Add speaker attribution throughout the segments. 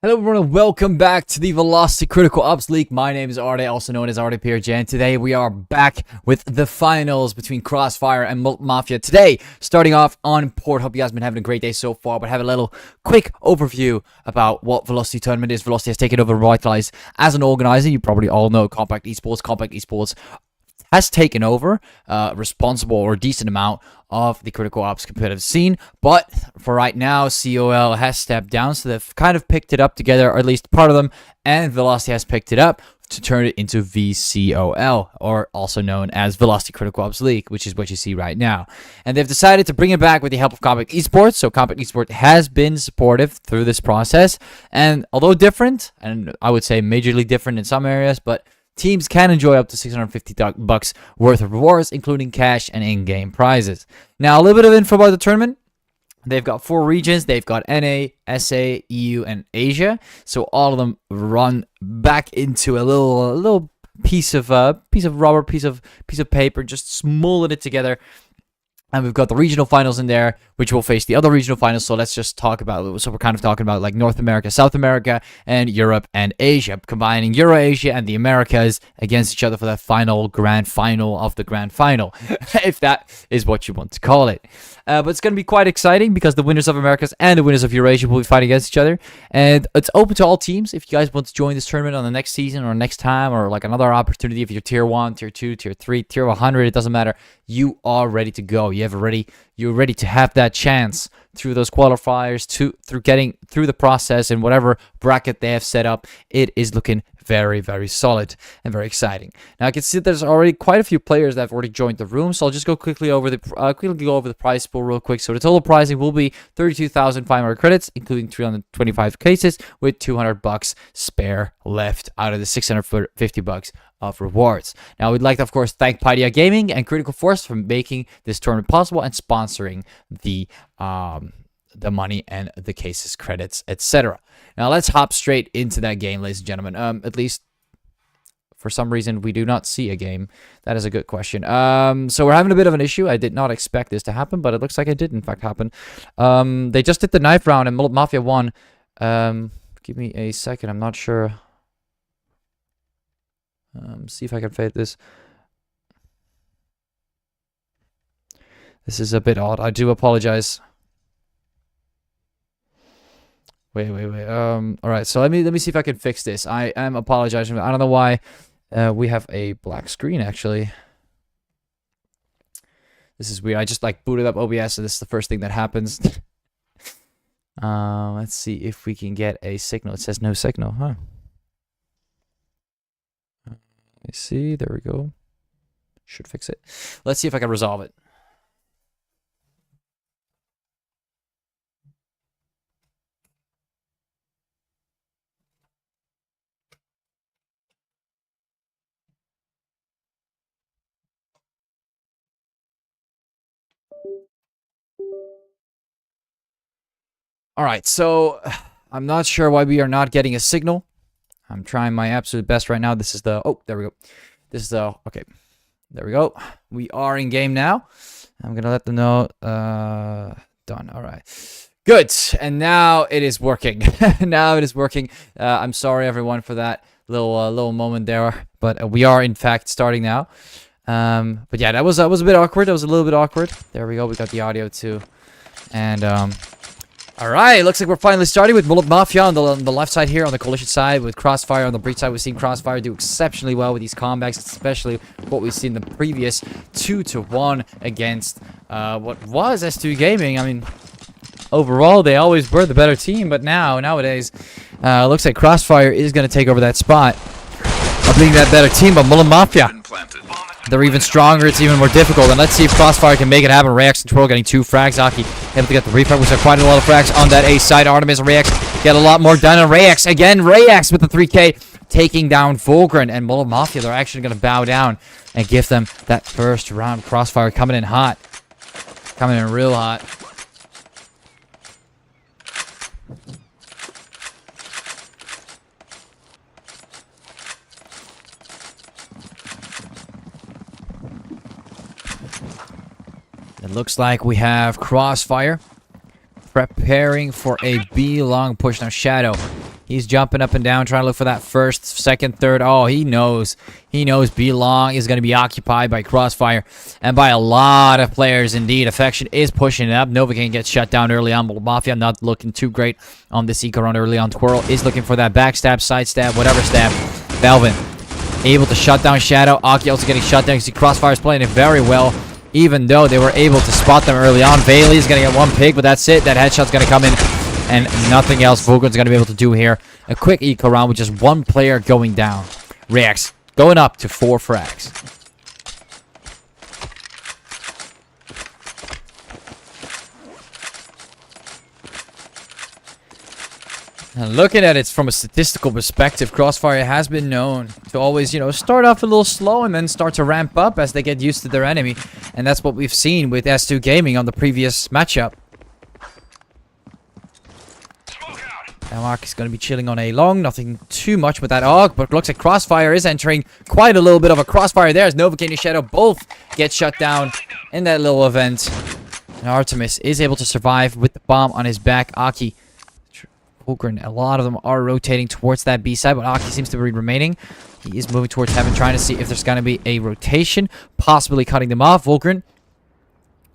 Speaker 1: Hello everyone and welcome back to the Velocity Critical Ops League. My name is Arde, also known as ArdePiertje, and today we are back with the finals between Crossfire and Mafia. Today, starting off on port. Hope you guys have been having a great day so far, but have a little quick overview about what Velocity Tournament is. Velocity has taken over Revitalize as an organizer. You probably all know Compact Esports. Compact Esports has taken over, responsible or a decent amount of the critical ops competitive scene, but for right now, COL has stepped down, so they've kind of picked it up together, or at least part of them, and Velocity has picked it up to turn it into VCOL, or also known as Velocity Critical Ops League, which is what you see right now. And they've decided to bring it back with the help of Compact Esports, so Compact Esports has been supportive through this process, and although different, and I would say majorly different in some areas, but teams can enjoy up to $650 worth of rewards, including cash and in-game prizes. Now, a little bit of info about the tournament. They've got 4 regions. They've got NA, SA, EU, and Asia. So all of them run back into a little piece of rubber, piece of paper, just molded it together. And we've got the regional finals in there, which will face the other regional finals. So let's just talk about, so we're kind of talking about like North America, South America, and Europe and Asia, combining Eurasia and the Americas against each other for that final grand final of the grand final, if that is what you want to call it. But it's going to be quite exciting because the winners of Americas and the winners of Eurasia will be fighting against each other. And it's open to all teams. If you guys want to join this tournament on the next season or next time, or like another opportunity, if you're tier 1, tier 2, tier 3, tier 100, it doesn't matter. You are ready to go. You're ready to have that chance through those qualifiers, through getting through the process and whatever bracket they have set up. It is looking very, very solid and very exciting. Now I can see there's already quite a few players that have already joined the room, so I'll just go quickly over the prize pool real quick. So the total pricing will be 32,500 credits, including 325 cases, with $200 spare left out of the $650 of rewards. Now we'd like to, of course, thank Paidia Gaming and Critical Force for making this tournament possible and sponsoring the money and the cases, credits, etc. Now let's hop straight into that game, ladies and gentlemen. At least for some reason we do not see a game. That is a good question. So we're having a bit of an issue. I did not expect this to happen, but it looks like it did in fact happen. They just did the knife round and Mullet Mafia won. Give me a second. I'm not sure. See if I can fade this. This is a bit odd. I do apologize. Wait. All right. So let me see if I can fix this. I am apologizing. I don't know why we have a black screen actually. This is weird. I just like booted up OBS, and this is the first thing that happens. Let's see if we can get a signal. It says no signal, huh? Let me see. There we go. Should fix it. Let's see if I can resolve it. All right, so I'm not sure why we are not getting a signal. I'm trying my absolute best right now. This is the, oh, there we go. This is the, okay, there we go. We are in game now. I'm going to let them know, done. All right, good. And now it is working. Now it is working. I'm sorry, everyone, for that little moment there, but we are, in fact, starting now. But yeah, that was a bit awkward. That was a little bit awkward. There we go. We got the audio too. And, alright, looks like we're finally starting with Mullet Mafia on the left side here, on the coalition side, with Crossfire on the breach side. We've seen Crossfire do exceptionally well with these comebacks, especially what we've seen in the previous 2-1 against what was S2 Gaming. I mean, overall, they always were the better team, but nowadays, looks like Crossfire is going to take over that spot of being that better team, but Mullet Mafia, they're even stronger. It's even more difficult. And let's see if Crossfire can make it happen. Reax Control getting 2 frags. Aki able to get the refrag. We saw quite a lot of frags on that A side. Artemis and Reax get a lot more done. And Reax again. Reax with the 3K taking down Volgren. And Mullet Mafia, they're actually going to bow down and give them that first round. Crossfire coming in hot. Coming in real hot. It looks like we have Crossfire preparing for a B long push. Now Shadow, He's jumping up and down, trying to look for that first, second, third. Oh, he knows. He knows B-Long is going to be occupied by Crossfire and by a lot of players indeed. Affection is pushing it up. Novocaine gets shut down early on. Mafia not looking too great on this eco run early on. Twirl is looking for that backstab, side stab, whatever stab. Belvin able to shut down Shadow. Aki also getting shut down. You see Crossfire's playing it very well, even though they were able to spot them early on. Bailey's going to get one pick, but that's it. That headshot's going to come in. And nothing else Vulcan's going to be able to do here. A quick eco round with just one player going down. Reacts going up to 4 frags. And looking at it from a statistical perspective, Crossfire has been known to always, start off a little slow and then start to ramp up as they get used to their enemy. And that's what we've seen with S2 Gaming on the previous matchup. Now Aki's going to be chilling on A long. Nothing too much with that AUG, but looks like Crossfire is entering quite a little bit of a crossfire there as Novocaine and Shadow both get shut down in that little event. And Artemis is able to survive with the bomb on his back. Aki, Vulcan, a lot of them are rotating towards that B side, but Aki seems to be remaining. He is moving towards heaven, trying to see if there's going to be a rotation, possibly cutting them off. Vulcan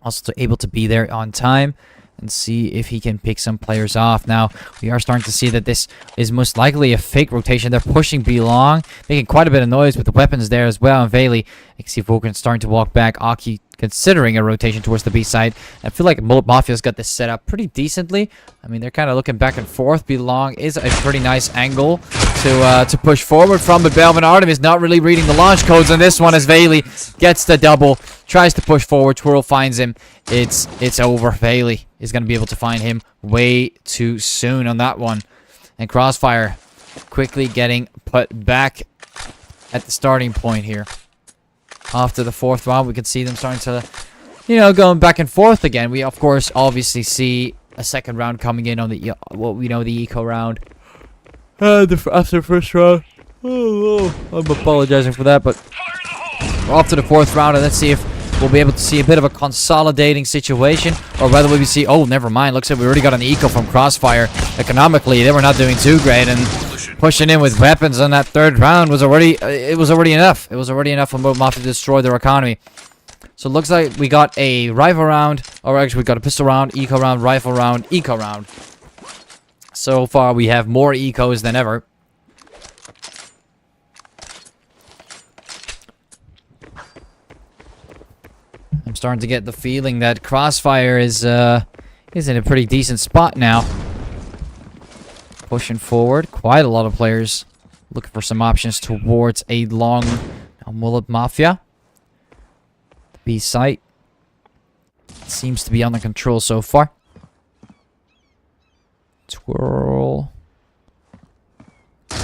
Speaker 1: also able to be there on time and see if he can pick some players off. Now, we are starting to see that this is most likely a fake rotation. They're pushing B-Long, making quite a bit of noise with the weapons there as well. And Veli, you can see Vulcan starting to walk back. Aki considering a rotation towards the B side. I feel like Mullet Mafia's got this set up pretty decently. I mean, they're kind of looking back and forth. B-Long is a pretty nice angle to push forward from, but Belvin Artemis not really reading the launch codes on this one as Veli gets the double, tries to push forward. Twirl finds him. It's over. Veli is going to be able to find him way too soon on that one. And Crossfire quickly getting put back at the starting point here. After the 4th round, we can see them starting to, going back and forth again. We, of course, obviously see a 2nd round coming in on the, what we know, the eco round. After the 1st round. Oh, I'm apologizing for that, but we're off to the 4th round, and let's see if we'll be able to see a bit of a consolidating situation, or whether we see, oh, never mind, looks like we already got an eco from Crossfire. Economically, they were not doing too great, and pushing in with weapons on that 3rd round was already, it was already enough. It was already enough for Mafia to destroy their economy. So it looks like we got a rifle round, or actually we got a pistol round, eco round, rifle round, eco round. So far we have more ecos than ever. I'm starting to get the feeling that Crossfire is in a pretty decent spot now. Pushing forward, quite a lot of players looking for some options towards a long Mullet Mafia. The B site seems to be under control so far. Twirl.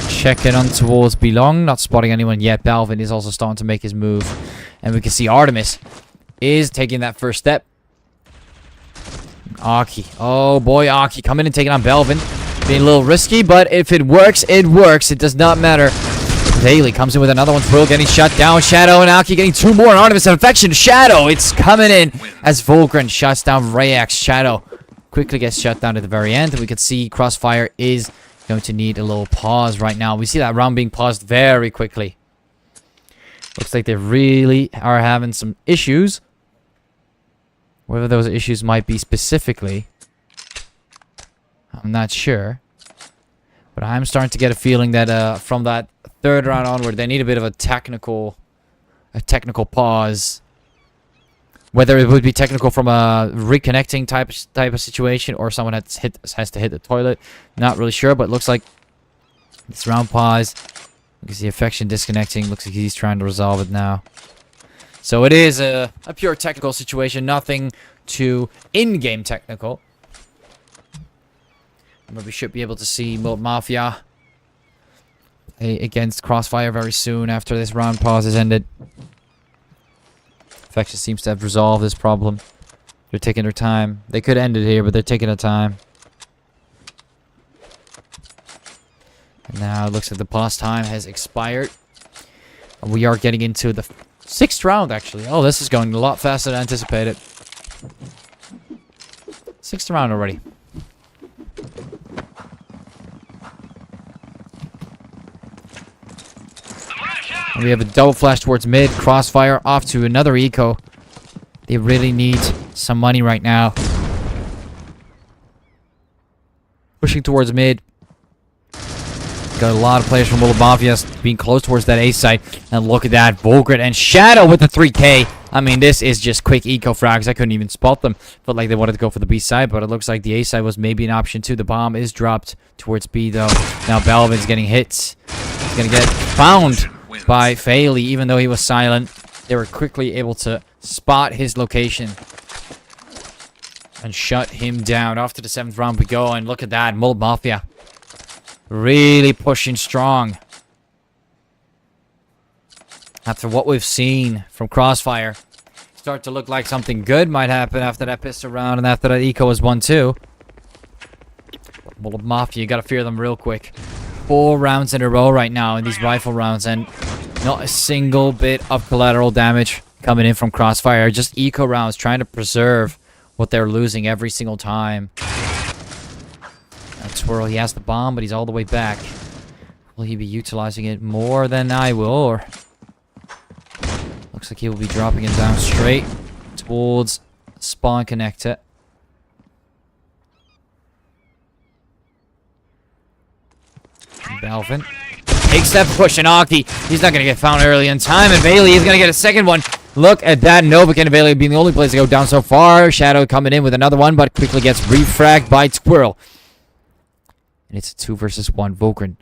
Speaker 1: Check it on towards B-Long, not spotting anyone yet. Belvin is also starting to make his move. And we can see Artemis is taking that first step. Aki. Oh boy, Aki coming and taking on Belvin. Being a little risky, but if it works, it works. It does not matter. Bailey comes in with another one. Twirl getting shut down. Shadow and Aki getting 2 more. Artemis Infection. Shadow, it's coming in as Vulcan shuts down Rayax. Shadow quickly gets shut down at the very end. We can see Crossfire is going to need a little pause right now. We see that round being paused very quickly. Looks like they really are having some issues. Whether those issues might be specifically, I'm not sure. But I'm starting to get a feeling that from that 3rd round onward, they need a bit of a technical pause. Whether it would be technical from a reconnecting type of situation, or someone has to hit the toilet, not really sure. But it looks like this round pause. You can see Affection disconnecting. Looks like he's trying to resolve it now. So it is a pure technical situation, nothing too in-game technical. But we should be able to see Mullet Mafia play against Crossfire very soon after this round pause has ended. Affection seems to have resolved this problem. They're taking their time. They could end it here, but they're taking their time. And now it looks like the pause time has expired. And we are getting into the 6th round, actually. Oh, this is going a lot faster than anticipated. 6th round already. And we have a double flash towards mid. Crossfire off to another eco. They really need some money right now. Pushing towards mid. Got a lot of players from Mullet Mafia being close towards that A site. And look at that. Volgren and Shadow with the 3K. I mean, this is just quick eco frags. I couldn't even spot them. Felt like they wanted to go for the B side, but it looks like the A side was maybe an option too. The bomb is dropped towards B though. Now Belvin's getting hit. He's gonna get found by Failey, even though he was silent. They were quickly able to spot his location and shut him down. Off to the 7th round we go, and look at that. Mullet Mafia really pushing strong. After what we've seen from Crossfire, start to look like something good might happen after that pistol round and after that eco was 1-2. Mullet Mafia, you gotta fear them real quick. 4 rounds in a row right now in these rifle rounds, and not a single bit of collateral damage coming in from Crossfire. Just eco rounds trying to preserve what they're losing every single time. That Twirl, he has the bomb, but he's all the way back. Will he be utilizing it more than I will, or... Looks like he will be dropping it down straight towards spawn connector. Belvin takes that push, and Aki, he's not going to get found early in time, and Bailey is going to get a second one. Look at that. Novik and Bailey being the only players to go down so far. Shadow coming in with another one, but quickly gets refragged by Twirl. And it's a 2 versus 1. Volgren,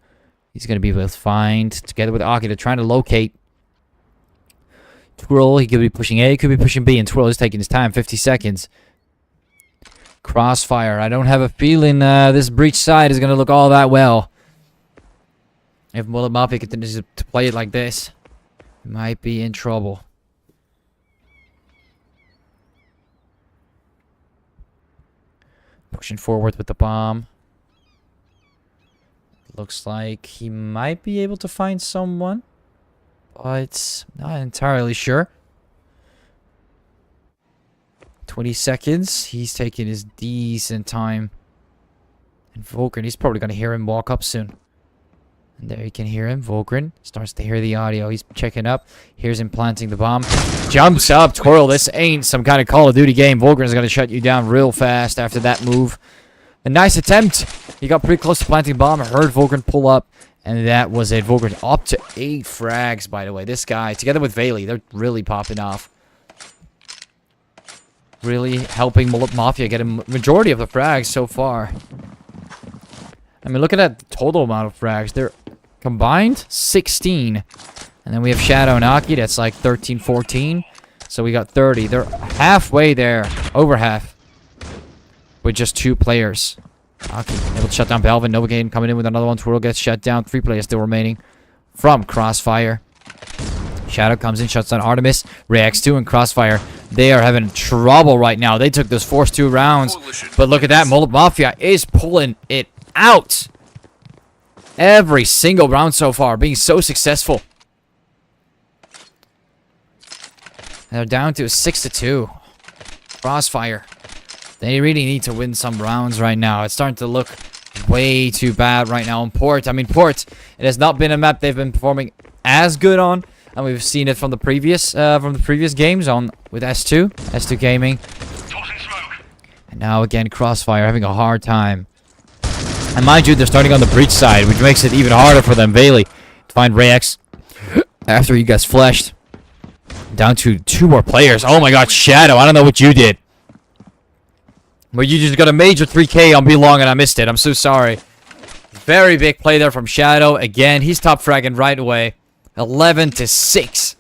Speaker 1: he's going to be able to find, together with Aki, they're trying to locate Twirl. He could be pushing A, he could be pushing B, and Twirl is taking his time. 50 seconds. Crossfire. I don't have a feeling this breach side is going to look all that well. If Mullet Mafia continues to play it like this, he might be in trouble. Pushing forward with the bomb. Looks like he might be able to find someone, but not entirely sure. 20 seconds. He's taking his decent time. And Volgren, he's probably going to hear him walk up soon. And there you can hear him. Volgren starts to hear the audio. He's checking up. Hears him planting the bomb. Jumps up. Twirl, this ain't some kind of Call of Duty game. Volgren's going to shut you down real fast after that move. A nice attempt. He got pretty close to planting the bomb. I heard Volgren pull up. And that was it. Volgren up to 8 frags, by the way. This guy, together with Bailey, they're really popping off. Really helping Mullet Mafia get a majority of the frags so far. I mean, look at that total amount of frags. They're combined 16. And then we have Shadow and Aki. That's like 13, 14. So we got 30. They're halfway there. Over half. With just 2 players. Aki able to shut down Belvin. Novocaine coming in with another one. Twirl gets shut down. 3 players still remaining from Crossfire. Shadow comes in, shuts down Artemis. Reacts 2 and Crossfire. They are having trouble right now. They took those first 2 rounds. But look at that. Mullet Mafia is pulling it out. Every single round so far. Being so successful. They're down to a 6-2. Crossfire. They really need to win some rounds right now. It's starting to look way too bad right now on Port. I mean, Port, it has not been a map they've been performing as good on. And we've seen it from the previous games on with S2 Gaming. And now again, Crossfire having a hard time. And mind you, they're starting on the breach side, which makes it even harder for them. Bailey to find Rex after he gets fleshed. Down to 2 more players. Oh my god, Shadow, I don't know what you did. But you just got a major 3K on B-Long and I missed it. I'm so sorry. Very big play there from Shadow. Again, he's top fragging right away. 11-6.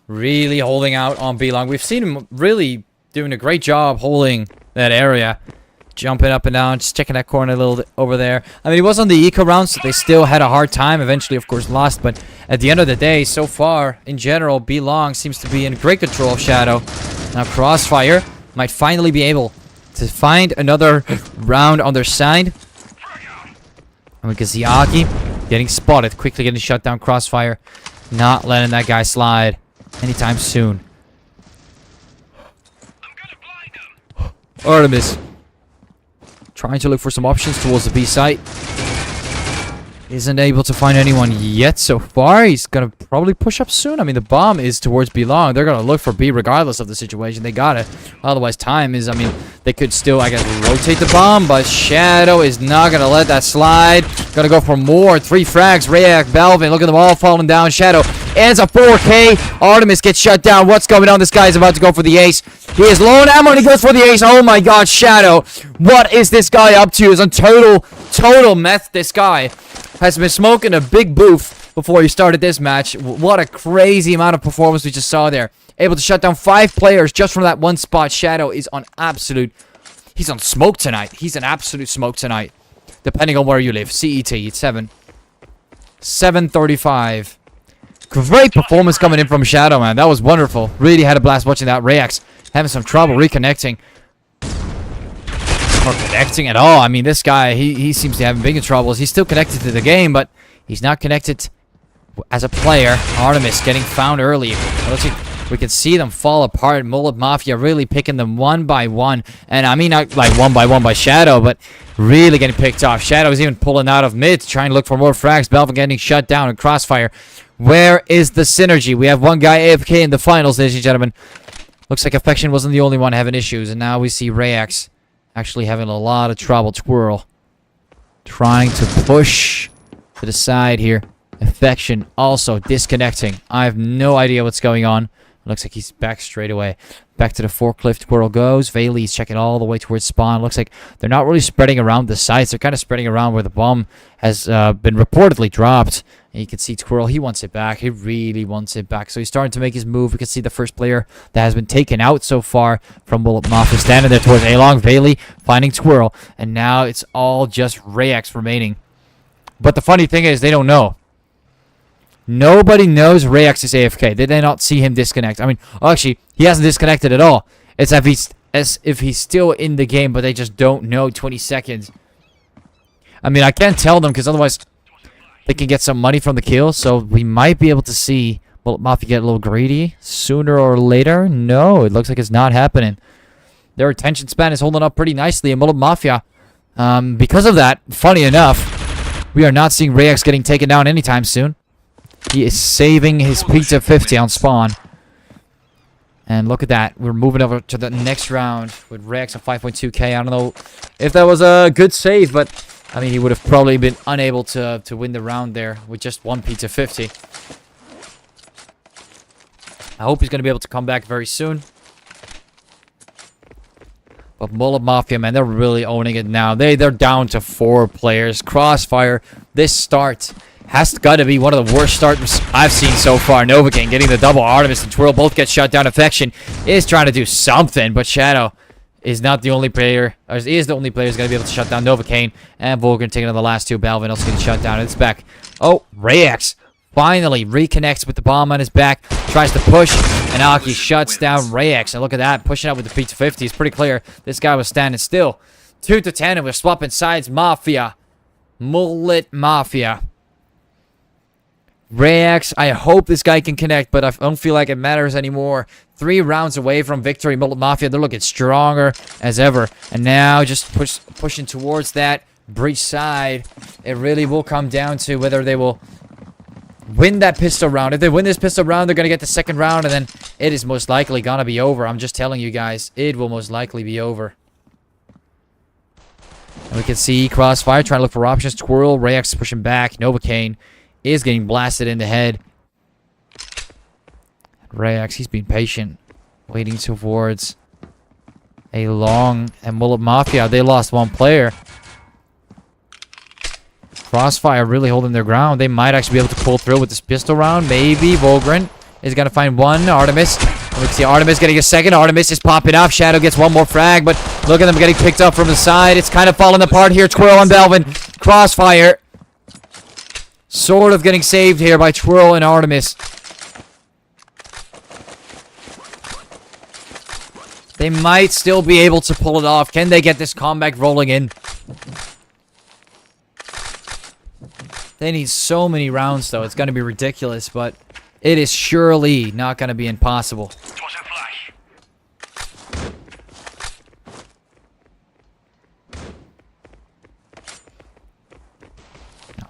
Speaker 1: Really holding out on B-Long. We've seen him really doing a great job holding that area. Jumping up and down, just checking that corner a little bit over there. I mean, he was on the eco round, so they still had a hard time. Eventually, of course, lost. But at the end of the day, so far, in general, B-Long seems to be in great control of Shadow. Now, Crossfire might finally be able to find another round on their side. And we can see Aki getting spotted, quickly getting shut down. Crossfire not letting that guy slide anytime soon. Artemis trying to look for some options towards the B site. Isn't able to find anyone yet so far. He's gonna probably push up soon. I mean, the bomb is towards B long. They're gonna look for B regardless of the situation. They got it. Otherwise, time is, I mean, they could still, I guess, rotate the bomb, but Shadow is not gonna let that slide. Gonna go for more. 3 frags. Rayak, Balvin, look at them all falling down. Shadow ends a 4K. Artemis gets shut down. What's going on? This guy is about to go for the ace. He is low on ammo and he goes for the ace. Oh my god, Shadow. What is this guy up to? Is on total meth, this guy. Has been smoking a big booth before he started this match. What a crazy amount of performance we just saw there. Able to shut down 5 players just from that one spot. Shadow is on absolute... He's on smoke tonight. He's an absolute smoke tonight. Depending on where you live. CET, it's 7:35. Great performance coming in from Shadow, man. That was wonderful. Really had a blast watching that. Rayax having some trouble reconnecting. Or connecting at all. I mean, this guy, he seems to have bigger troubles. He's still connected to the game, but he's not connected as a player. Artemis getting found early. It looks like we can see them fall apart. Mullet Mafia really picking them one by one. And I mean, not like one by Shadow, but really getting picked off. Shadow is even pulling out of mid, trying to look for more frags. Belvin getting shut down and Crossfire. Where is the synergy? We have one guy AFK in the finals, ladies and gentlemen. Looks like Affection wasn't the only one having issues. And now we see Rayax actually having a lot of trouble. Twirl trying to push to the side here. Affection also disconnecting. I have no idea what's going on. Looks like he's back straight away. Back to the forklift. Twirl goes. Vaylee's checking all the way towards spawn. Looks like they're not really spreading around the sites. They're kind of spreading around where the bomb has been reportedly dropped. And you can see Twirl, he wants it back. He really wants it back. So he's starting to make his move. We can see the first player that has been taken out so far from Mullet Mafia standing there towards A-Long. Vaylee finding Twirl. And now it's all just Rayax remaining. But the funny thing is, they don't know. Nobody knows Rayax is AFK. Did they not see him disconnect? I mean, actually, he hasn't disconnected at all. It's as if he's still in the game, but they just don't know 20 seconds. I mean, I can't tell them because otherwise they can get some money from the kill. So we might be able to see Mafia get a little greedy sooner or later. No, it looks like it's not happening. Their attention span is holding up pretty nicely. And Mullet Mafia, because of that, funny enough, we are not seeing Rayax getting taken down anytime soon. He is saving his pizza 50 on spawn. And look at that. We're moving over to the next round with Rayax at 5.2k. I don't know if that was a good save, but I mean, he would have probably been unable to win the round there with just one pizza 50. I hope he's going to be able to come back very soon. But Mullet Mafia, man, they're really owning it now. They're down to 4 players. Crossfire, this start has got to be one of the worst starts I've seen so far. Novocaine getting the double. Artemis and Twirl both get shut down. Affection is trying to do something, but Shadow is not the only player, or is the only player who's going to be able to shut down Novocaine. And Volgren taking on the last 2. Balvin also getting shut down. It's back. Oh, Rayax finally reconnects with the bomb on his back. Tries to push, and Aki shuts down Rayax. And look at that, pushing out with the pizza 50. It's pretty clear this guy was standing still. 2-10, and we're swapping sides. Mafia. Mullet Mafia. Rayax, I hope this guy can connect, but I don't feel like it matters anymore. 3 rounds away from victory. Mullet Mafia, they're looking stronger as ever. And now just pushing towards that breach side. It really will come down to whether they will win that pistol round. If they win this pistol round, they're going to get the second round, and then it is most likely going to be over. I'm just telling you guys, it will most likely be over. And we can see Crossfire trying to look for options. Twirl, Rayax pushing back. Novocaine is getting blasted in the head. Rayax, he's been patient, waiting towards a long. And Mullet Mafia, they lost 1 player. Crossfire really holding their ground. They might actually be able to pull through with this pistol round. Maybe Volgren is going to find 1. Artemis. And we can see Artemis getting a second. Artemis is popping off. Shadow gets 1 more frag, but look at them getting picked up from the side. It's kind of falling apart here. Twirl and Belvin. Crossfire sort of getting saved here by Twirl and Artemis. They might still be able to pull it off. Can they get this comeback rolling in? They need so many rounds, though. It's going to be ridiculous, but it is surely not going to be impossible.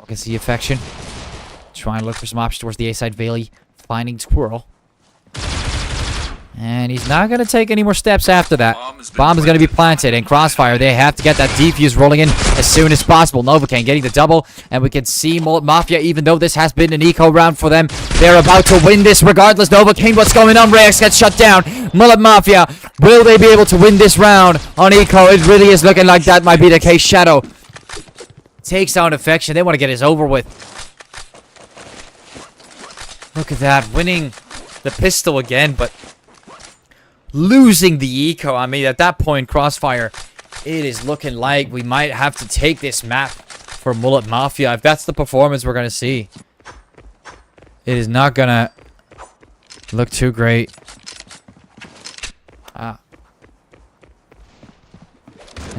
Speaker 1: can see Affection. Trying to look for some options towards the A side. Valley finding Squirrel. And he's not going to take any more steps after that. Bomb is going to be planted. And Crossfire, they have to get that defuse rolling in as soon as possible. Novocaine getting the double. And we can see Mullet Mafia, even though this has been an eco round for them, they're about to win this regardless. Novocaine, what's going on? Rex gets shut down. Mullet Mafia, will they be able to win this round on eco? It really is looking like that might be the case. Shadow takes down Affection. They want to get this over with. Look at that. Winning the pistol again, but losing the eco. I mean, at that point, Crossfire, it is looking like we might have to take this map for Mullet Mafia. If that's the performance we're going to see, it is not going to look too great. And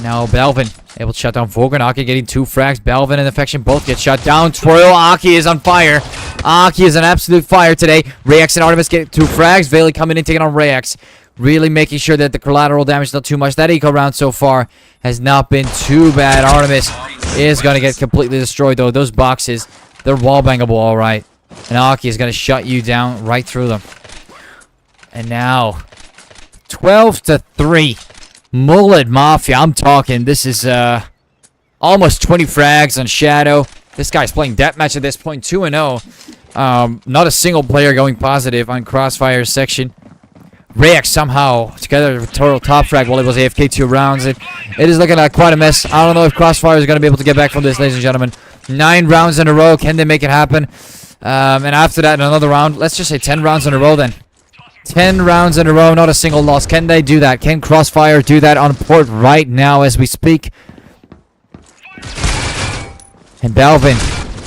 Speaker 1: now Belvin able to shut down Vogren. Aki getting 2 frags. Belvin and Affection both get shut down. Twirl. Aki is on fire. Aki is an absolute fire today. Rex and Artemis get 2 frags. Valley coming in, taking on Rex. Really making sure that the collateral damage is not too much. That eco round so far has not been too bad. Artemis is going to get completely destroyed, though. Those boxes, they're wall-bangable, all right. And Aki is going to shut you down right through them. And now, 12-3. Mullet Mafia. I'm talking. This is almost 20 frags on Shadow. This guy's playing deathmatch at this point, 2-0. Not a single player going positive on Crossfire's section. Rex somehow together with total top frag while it was AFK 2 rounds. It is looking like quite a mess. I don't know if Crossfire is going to be able to get back from this, ladies and gentlemen. 9 rounds in a row. Can they make it happen? And after that, another round. Let's just say 10 rounds in a row then. 10 rounds in a row, not a single loss. Can they do that? Can Crossfire do that on port right now as we speak? And Belvin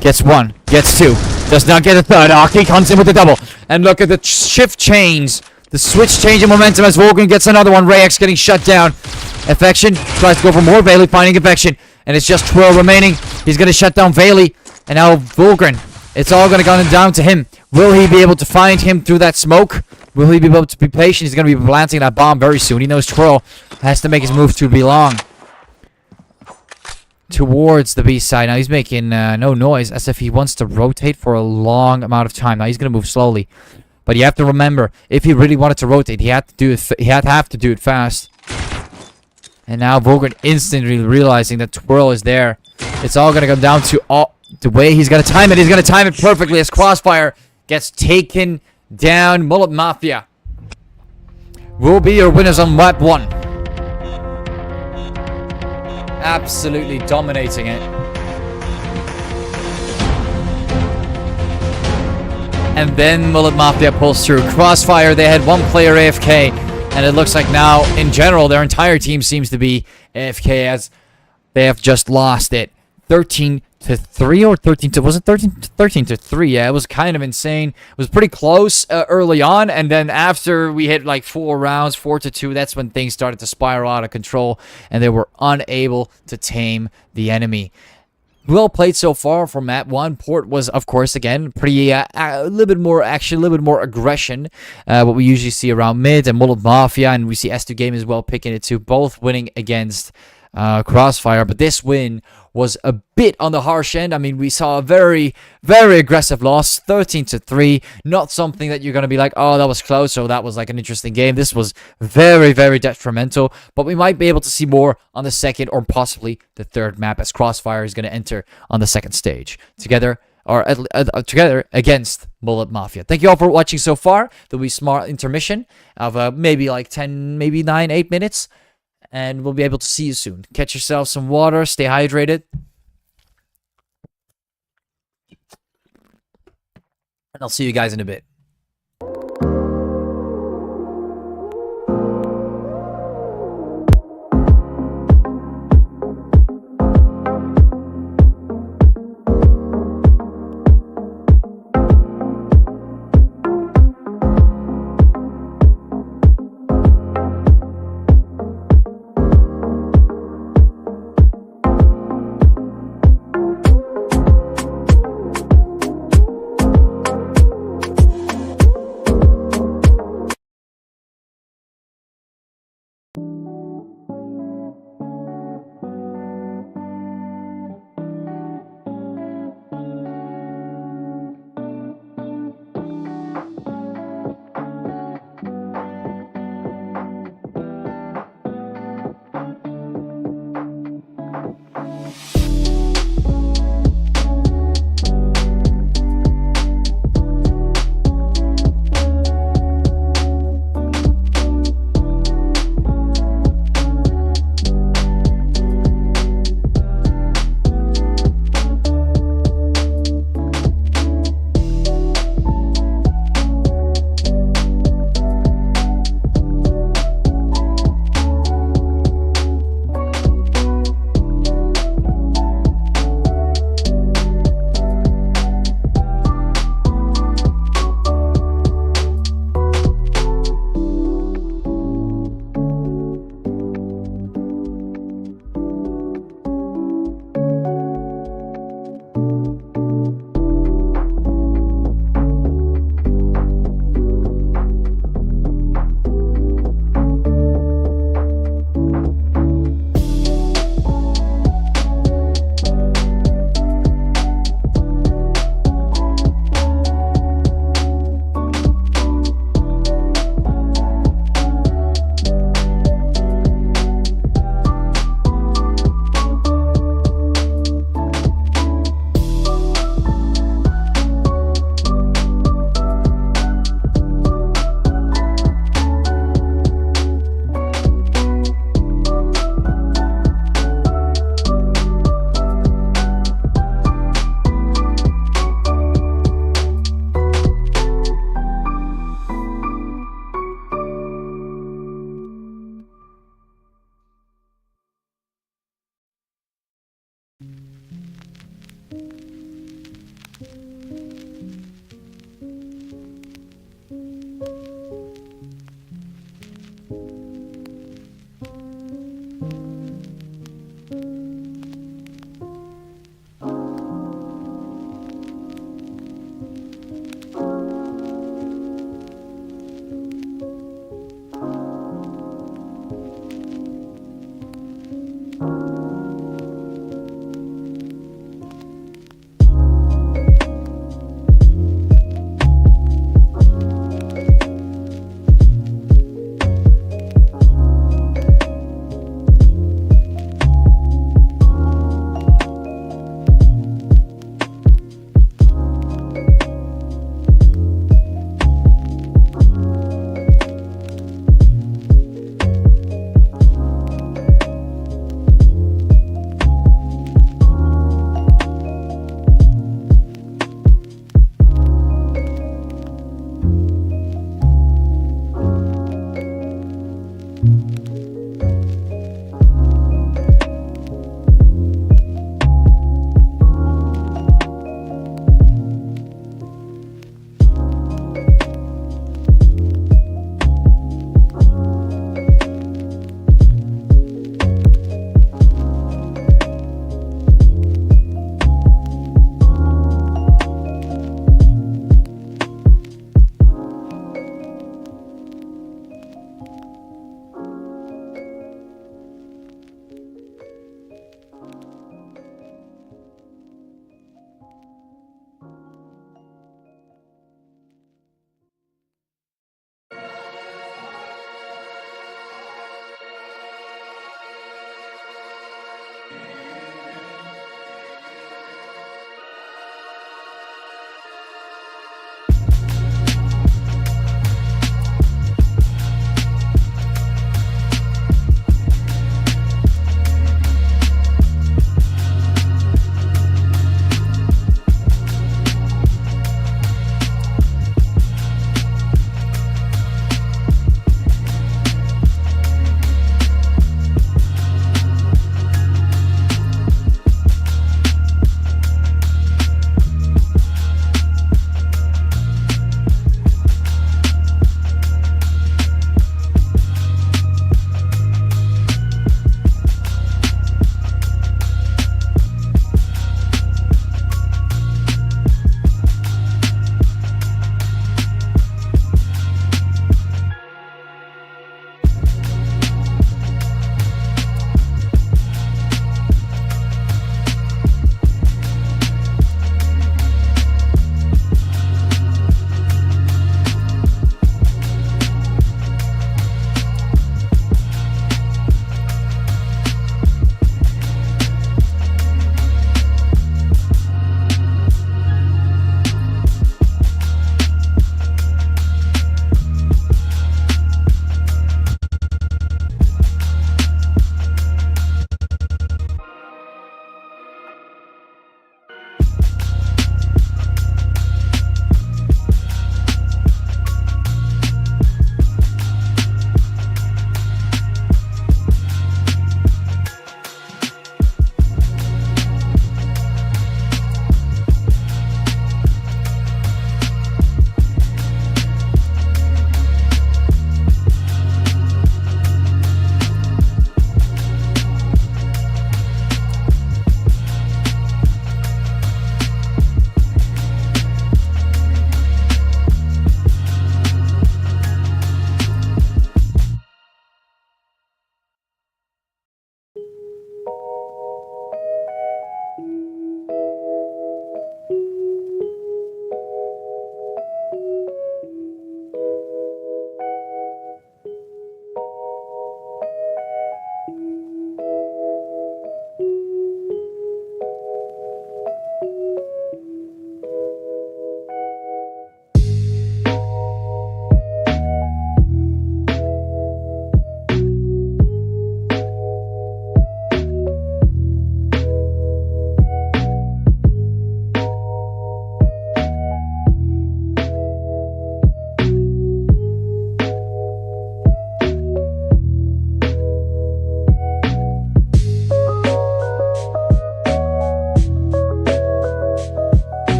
Speaker 1: gets 1, gets 2, does not get a third. Aki comes in with the double. And look at the shift change. The switch change in momentum as Vogren gets another one. Rex getting shut down. Affection tries to go for more. Valley finding Affection. And it's just Twirl remaining. He's going to shut down Valley. And now Vogren. It's all going to go down to him. Will he be able to find him through that smoke? Will he be able to be patient? He's going to be planting that bomb very soon. He knows Twirl has to make his move to belong towards the B side. Now he's making no noise as if he wants to rotate for a long amount of time. Now he's going to move slowly. But you have to remember, if he really wanted to rotate, he had to do it. He had to have to do it fast. And now Vogren instantly realizing that Twirl is there. It's all gonna come down to the way he's gonna time it. He's gonna time it perfectly as Crossfire gets taken down. Mullet Mafia will be your winners on map 1. Absolutely dominating it. And then Mullet Mafia pulls through. Crossfire, they had 1 player AFK. And it looks like now, in general, their entire team seems to be AFK as they have just lost it. 13-3 or 13-2? Was it 13-3? Yeah, it was kind of insane. It was pretty close early on. And then after we hit like 4 rounds, 4-2, that's when things started to spiral out of control. And they were unable to tame the enemy. Well played so far from map 1. Port was, of course, again, pretty, a little bit more action, a little bit more aggression. What we usually see around mid, and Mullet Mafia, and we see S2 Game as well picking it too, both winning against Crossfire. But this win was a bit on the harsh end. I mean, we saw a very, very aggressive loss, 13-3. Not something that you're going to be like, oh, that was close, so that was like an interesting game. This was very, very detrimental. But we might be able to see more on the second or possibly the third map as Crossfire is going to enter on the second stage together together against Mullet Mafia. Thank you all for watching so far. There'll be smart intermission of maybe like 10, maybe 9, 8 minutes. And we'll be able to see you soon. Catch yourself some water. Stay hydrated. And I'll see you guys in a bit.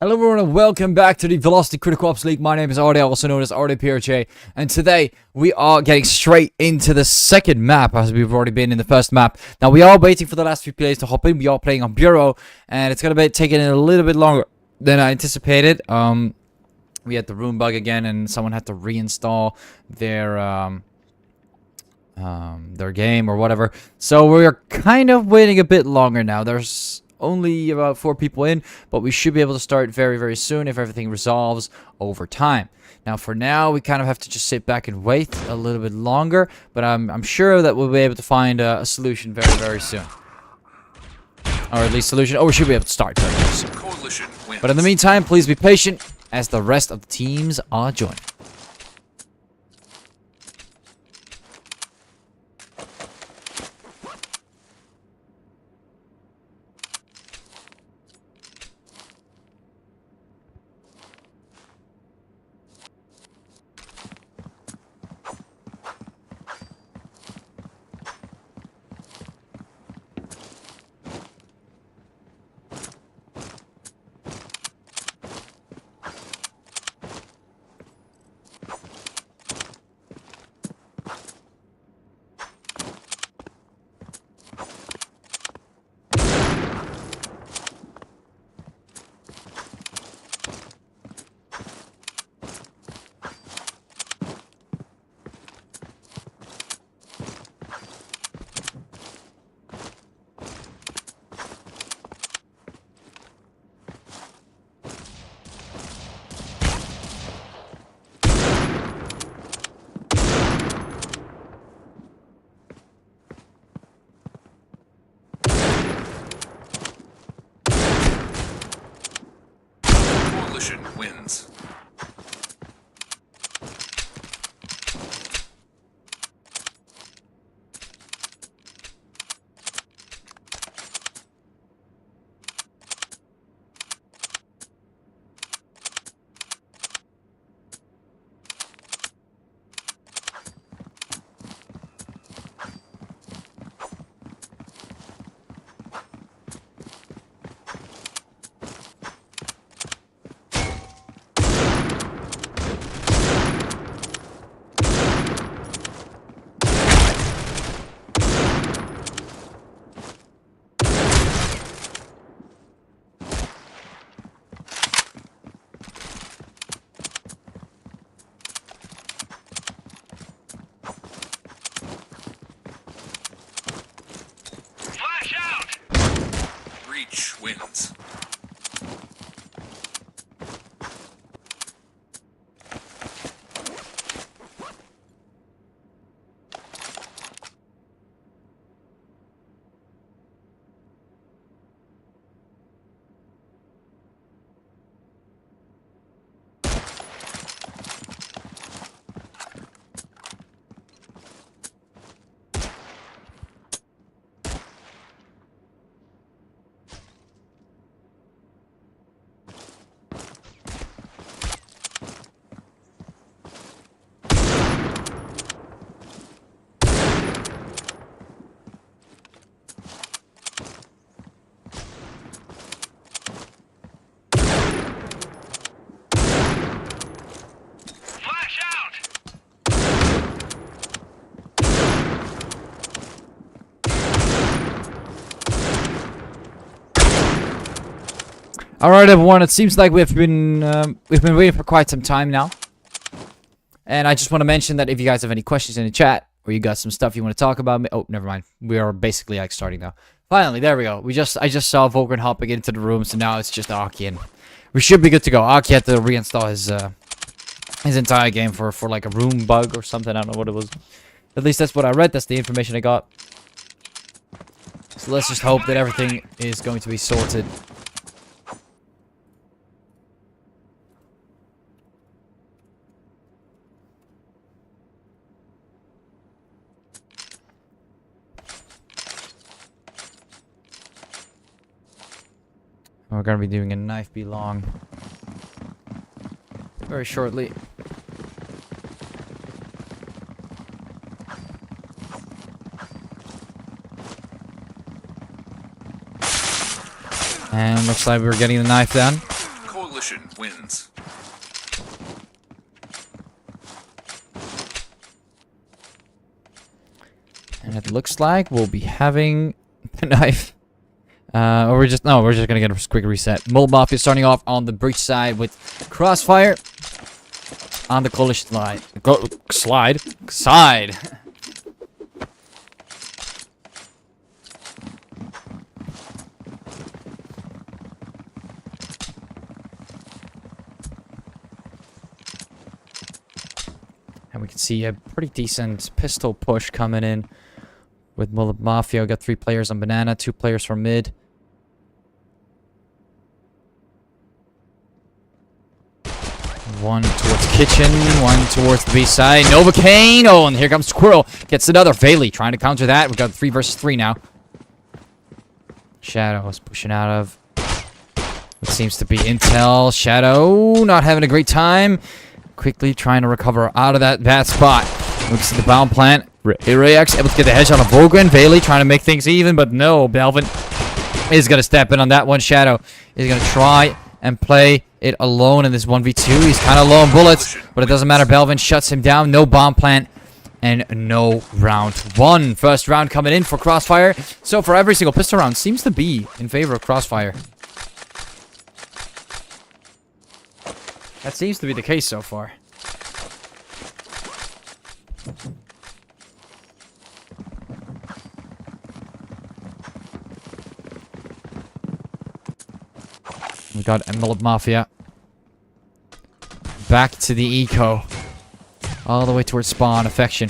Speaker 1: Hello everyone and welcome back to the Velocity Critical Ops League. My name is Arde, also known as ArdePiertje, and today we are getting straight into the second map as we've already been in the first map. Now we are waiting for the last few players to hop in. We are playing on Bureau and it's going to be taking a little bit longer than I anticipated. We had the room bug again and someone had to reinstall their game or whatever. So we're kind of waiting a bit longer now. There's only about 4 people in, but we should be able to start very, very soon if everything resolves over time. Now, for now, we kind of have to just sit back and wait a little bit longer, but I'm sure that we'll be able to find a solution very, very soon. Or at least solution, or we should be able to start very, very soon.
Speaker 2: Coalition wins.
Speaker 1: But in the meantime, please be patient as the rest of the teams are joining.
Speaker 2: Coalition wins. Reach wins.
Speaker 1: Alright everyone, it seems like we've been waiting for quite some time now. And I just want to mention that if you guys have any questions in the chat, or you got some stuff you want to talk about, oh, never mind. We are basically like starting now. Finally, there we go. I just saw Volgren hopping into the room, so now it's just Aki, and we should be good to go. Aki had to reinstall his entire game for like a room bug or something. I don't know what it was. At least that's what I read. That's the information I got. So let's just hope that everything is going to be sorted. We're gonna be doing a knife belong very shortly. And looks like we're getting the knife done.
Speaker 2: Demolition wins.
Speaker 1: And it looks like we'll be having the knife. Or we're just gonna get a quick reset. Mullet Mafia starting off on the breach side with Crossfire on the coalition side. And we can see a pretty decent pistol push coming in with Mullet Mafia. We got 3 players on banana, 2 players from mid. One towards kitchen, one towards the B side. Novocaine. Oh, and here comes Squirrel. Gets another. Bailey trying to counter that. We got 3 versus 3 now. Shadow is pushing out of what seems to be Intel. Shadow not having a great time. Quickly trying to recover out of that bad spot. Looks at the bound plant. Rex able to get the headshot on Vogren. Bailey trying to make things even, but no. Belvin is going to step in on that one. Shadow is going to try and play it alone in this 1v2. He's kind of low on bullets, but it doesn't matter. Belvin shuts him down. No bomb plant and no round 1. First round coming in for Crossfire. So for every single pistol round seems to be in favor of Crossfire. That seems to be the case so far. We got Mullet Mafia. Back to the eco. All the way towards spawn. Affection.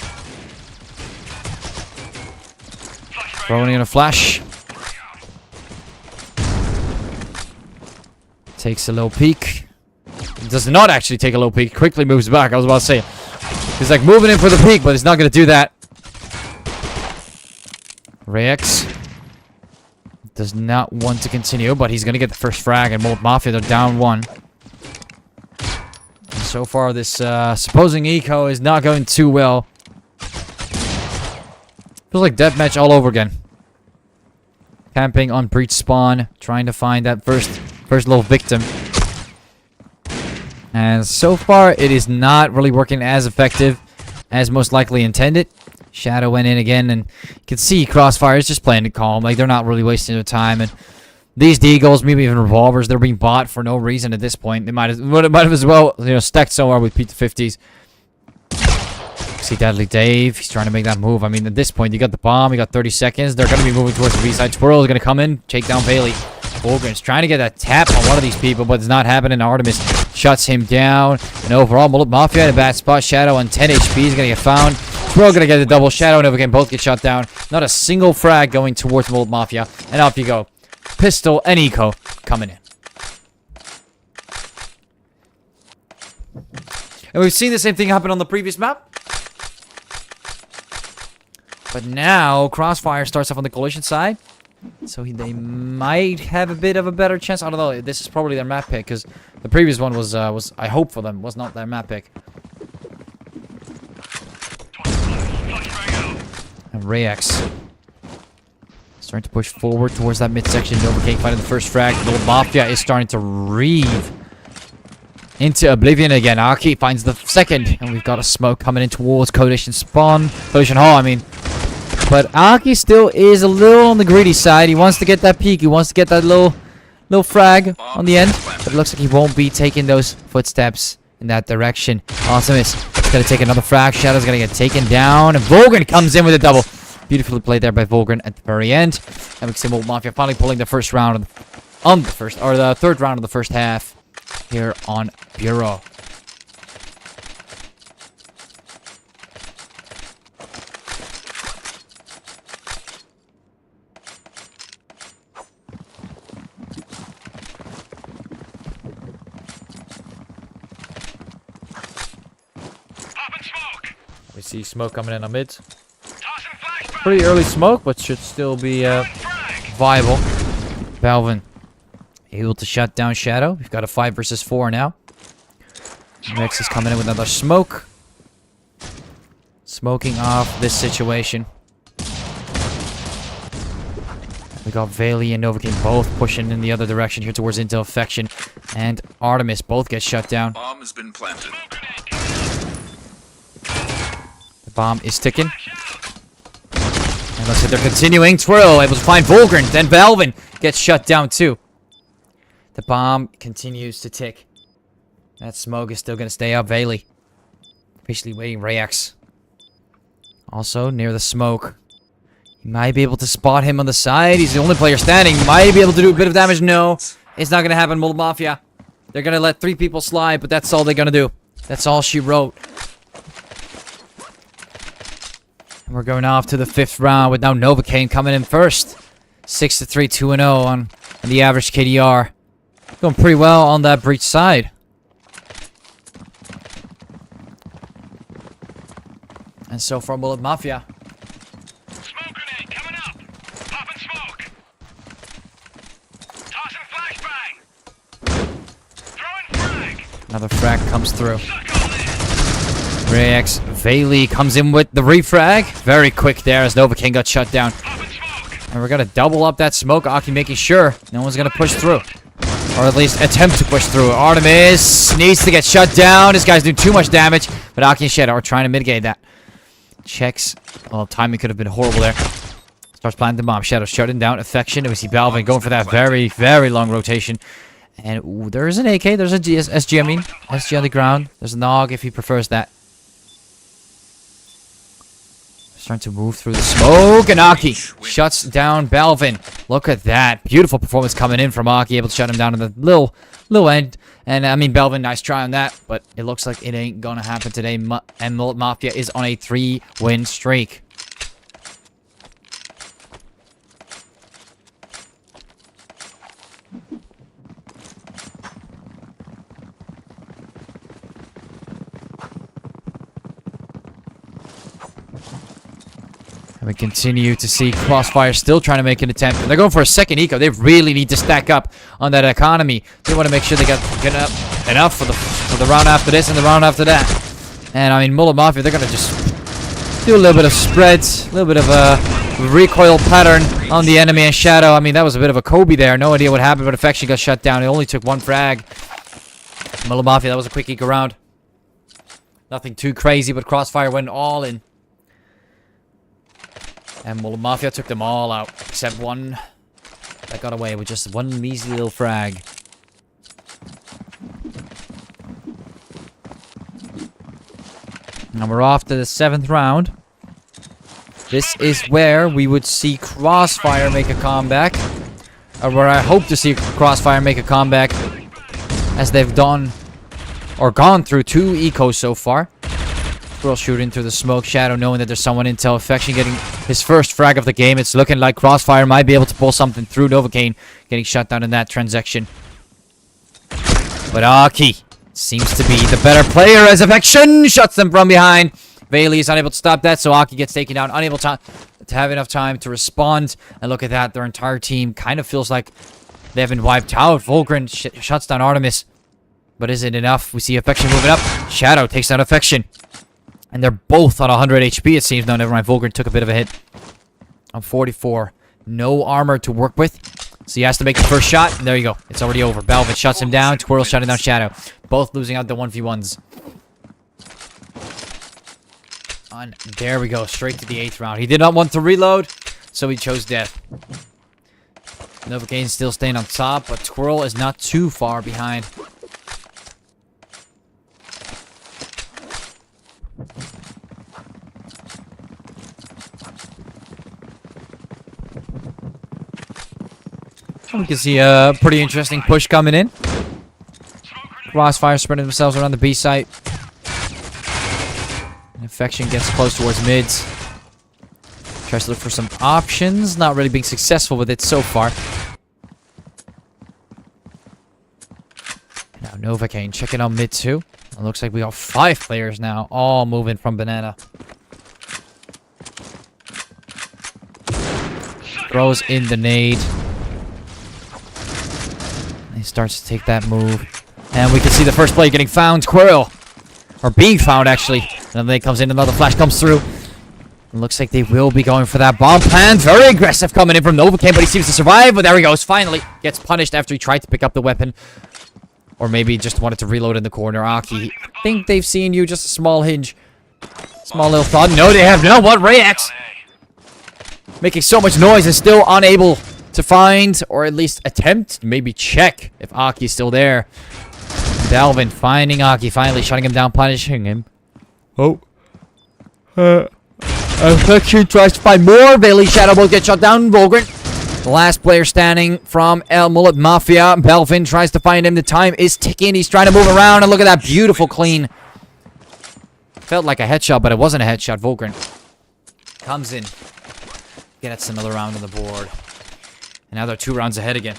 Speaker 1: Throwing in a flash. Takes a low peek. Does not actually take a low peek. Quickly moves back. I was about to say. He's like moving in for the peek, but he's not going to do that. Rex does not want to continue, but he's going to get the first frag, and Mullet Mafia, they're down 1. And so far, this supposing eco is not going too well. Feels like deathmatch all over again. Camping on breach spawn, trying to find that first little victim. And so far, it is not really working as effective as most likely intended. Shadow went in again, and you can see Crossfire is just playing it calm. Like, they're not really wasting their time. And these deagles, maybe even revolvers, they're being bought for no reason at this point. They might have as well, stacked somewhere with P250s. See Deadly Dave. He's trying to make that move. I mean, at this point, you got the bomb. You got 30 seconds. They're going to be moving towards the B-side. Squirrel is going to come in, take down Bailey. Borgren's trying to get that tap on one of these people, but it's not happening. Artemis shuts him down. And overall, Mullet Mafia in a bad spot. Shadow on 10 HP is going to get found. Squirrel going to get the double. Shadow and Novocaine both get shot down. Not a single frag going towards Mullet Mafia. And off you go. Pistol and eco coming in. And we've seen the same thing happen on the previous map. But now, Crossfire starts off on the collision side. So they might have a bit of a better chance. I don't know. This is probably their map pick, because the previous one was I hope for them, was not their map pick. And Rex starting to push forward towards that midsection. Novocaine finding the first frag. Mullet Mafia is starting to reave into oblivion again. Aki finds the second, and we've got a smoke coming in towards Coalition spawn. Coalition Hall, I mean. But Aki still is a little on the greedy side. He wants to get that peek. He wants to get that little frag on the end. But it looks like he won't be taking those footsteps in that direction. Awesomeness is going to take another frag. Shadow's going to get taken down. And Vogren comes in with a double. Beautifully played there by Vogren at the very end. And we can see Mullet Mafia finally pulling the first round on the third round of the first half here on Bureau. We see smoke coming in on mid. Pretty early smoke, but should still be viable. Belvin able to shut down Shadow. We've got a 5 versus 4 now. Rex is coming in with another smoke. Smoking off this situation. We got Bailey and Novocaine both pushing in the other direction here towards Intel Affection. And Artemis both get shut down.
Speaker 2: Bomb has been planted.
Speaker 1: The bomb is ticking. And looks like they're continuing. Twirl able to find Volgren. Then Balvin gets shut down too. The bomb continues to tick. That smoke is still going to stay up. Bailey patiently waiting. Rayax also near the smoke. You might be able to spot him on the side. He's the only player standing. Might be able to do a bit of damage. No, it's not going to happen. Mullet Mafia. They're going to let 3 people slide, but that's all they're going to do. That's all she wrote. And we're going off to the 5th round with now Novocaine coming in first. 6-3, 2-0 on the average KDR. Going pretty well on that breach side. And so far, Mullet Mafia.
Speaker 3: Smoke grenade coming up. Popping smoke. Tossing flashbang. Throwing frag.
Speaker 1: Another frag comes through.
Speaker 3: Suck on this.
Speaker 1: Rayax Bailey comes in with the refrag. Very quick there as Novocaine got shut down.
Speaker 3: Popping smoke.
Speaker 1: And we're going to double up that smoke. Aki making sure no one's going to push through. Or at least attempt to push through. Artemis needs to get shut down. This guy's doing too much damage. But Aki and Shadow are trying to mitigate that. Checks. Well, timing could have been horrible there. Starts planting the bomb. Shadow shutting down. Affection. And we see Balvin going for that very, very long rotation. And ooh, there is an AK. There's a SG, I mean. SG on the ground. There's a Nog if he prefers that. Starting to move through the smoke. And Aki shuts down Balvin. Look at that. Beautiful performance coming in from Aki. Able to shut him down in the little end. And, I mean, Balvin, nice try on that. But it looks like it ain't going to happen today. And Mullet Mafia is on a 3-win streak. And we continue to see Crossfire still trying to make an attempt. And they're going for a second eco. They really need to stack up on that economy. They want to make sure they get enough for the round after this and the round after that. And I mean, Mullet Mafia, they're going to just do a little bit of spreads, a little bit of a recoil pattern on the enemy and Shadow. I mean, that was a bit of a Kobe there. No idea what happened, but Affection got shut down. It only took 1 frag. Mullet Mafia, that was a quick eco round. Nothing too crazy, but Crossfire went all in. And Mullet Mafia took them all out, except one that got away with just 1 measly little frag. Now we're off to the 7th round. This is where we would see Crossfire make a comeback. Or where I hope to see Crossfire make a comeback, as they've done, or gone through 2 ecos so far. Twirl shooting through the smoke. Shadow knowing that there's someone intel. Affection getting his first frag of the game. It's looking like Crossfire might be able to pull something through. Novocaine getting shut down in that transaction. But Aki seems to be the better player as Affection shuts them from behind. Bailey is unable to stop that, so Aki gets taken down. Unable to have enough time to respond. And look at that. Their entire team kind of feels like they have been wiped out. Volgren shuts down Artemis. But is it enough? We see Affection moving up. Shadow takes down Affection. And they're both on 100 HP, it seems. No, never mind. Volgren took a bit of a hit. On 44. No armor to work with. So he has to make the first shot. And there you go. It's already over. Balvin shuts him down. Twirl shutting down Shadow. Both losing out the 1v1s. And there we go. Straight to the 8th round. He did not want to reload, so he chose death. Novocaine still staying on top, but Twirl is not too far behind. We can see a pretty interesting push coming in. Crossfire spreading themselves around the B site. Affection gets close towards mids. Tries to look for some options. Not really being successful with it so far. Now Novocaine checking on mid too. It looks like we got 5 players now, all moving from banana. Throws in the nade. He starts to take that move. And we can see the first player getting found. Squirrel. Or being found, actually. And then comes in, another flash comes through. It looks like they will be going for that bomb plan. Very aggressive coming in from Novocaine, but he seems to survive. But there he goes, finally. Gets punished after he tried to pick up the weapon. Or maybe just wanted to reload in the corner. Aki, I think they've seen you. Just a small hinge. Small little thought. No, they have no. What? Rayax making so much noise and still unable to find, or at least attempt, maybe check if Aki's still there. Belvin finding Aki, finally shutting him down, punishing him. Oh. Affection tries to find more. Bailey Shadow will get shut down. Volgren, the last player standing from Mullet Mafia. Belvin tries to find him. The time is ticking. He's trying to move around, and look at that beautiful clean. Felt like a headshot, but it wasn't a headshot. Volgren comes in. Gets another round on the board. And now they're 2 rounds ahead again.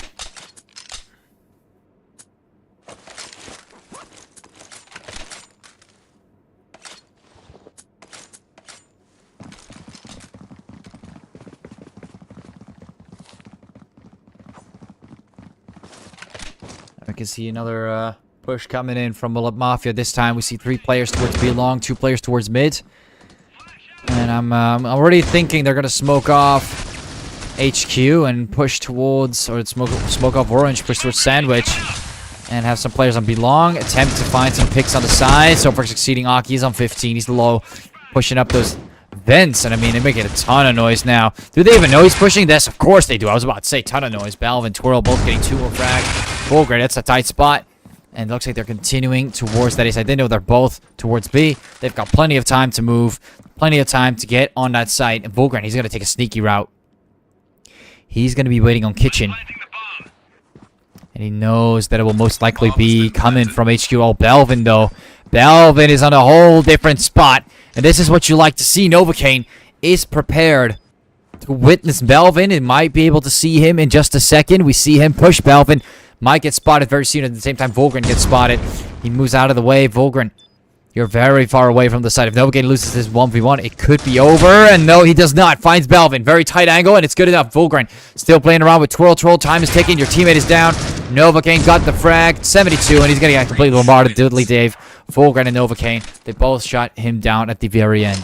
Speaker 1: I can see another push coming in from Mullet Mafia. This time we see 3 players towards B long, 2 players towards mid. And I'm already thinking they're gonna smoke off HQ and push towards, or smoke off Orange, push towards Sandwich, and have some players on B long. Attempt to find some picks on the side. So far succeeding. Aki is on 15. He's low, pushing up those vents, and I mean they're making a ton of noise now. Do they even know he's pushing this? Of course they do. I was about to say ton of noise. Balv and Twirl both getting 2 more frags. Oh great, that's a tight spot. And it looks like they're continuing towards that. I didn't know they're both towards B. They've got plenty of time to move. Plenty of time to get on that site. And Volgren, he's going to take a sneaky route. He's going to be waiting on Kitchen. And he knows that it will most likely be coming from HQ. Oh, Belvin, though. Belvin is on a whole different spot. And this is what you like to see. Novocaine is prepared to witness Belvin and might be able to see him in just a second. We see him push Belvin. Might get spotted very soon. At the same time, Volgren gets spotted. He moves out of the way. Volgren, you're very far away from the site. If Novocaine loses this 1v1, it could be over. And no, he does not. Finds Belvin. Very tight angle, and it's good enough. Volgren still playing around with Twirl. Time is ticking. Your teammate is down. Novocaine got the frag. 72, and he's going to get completely bombarded. Diddly Dave. Volgren and Novocaine, they both shot him down at the very end.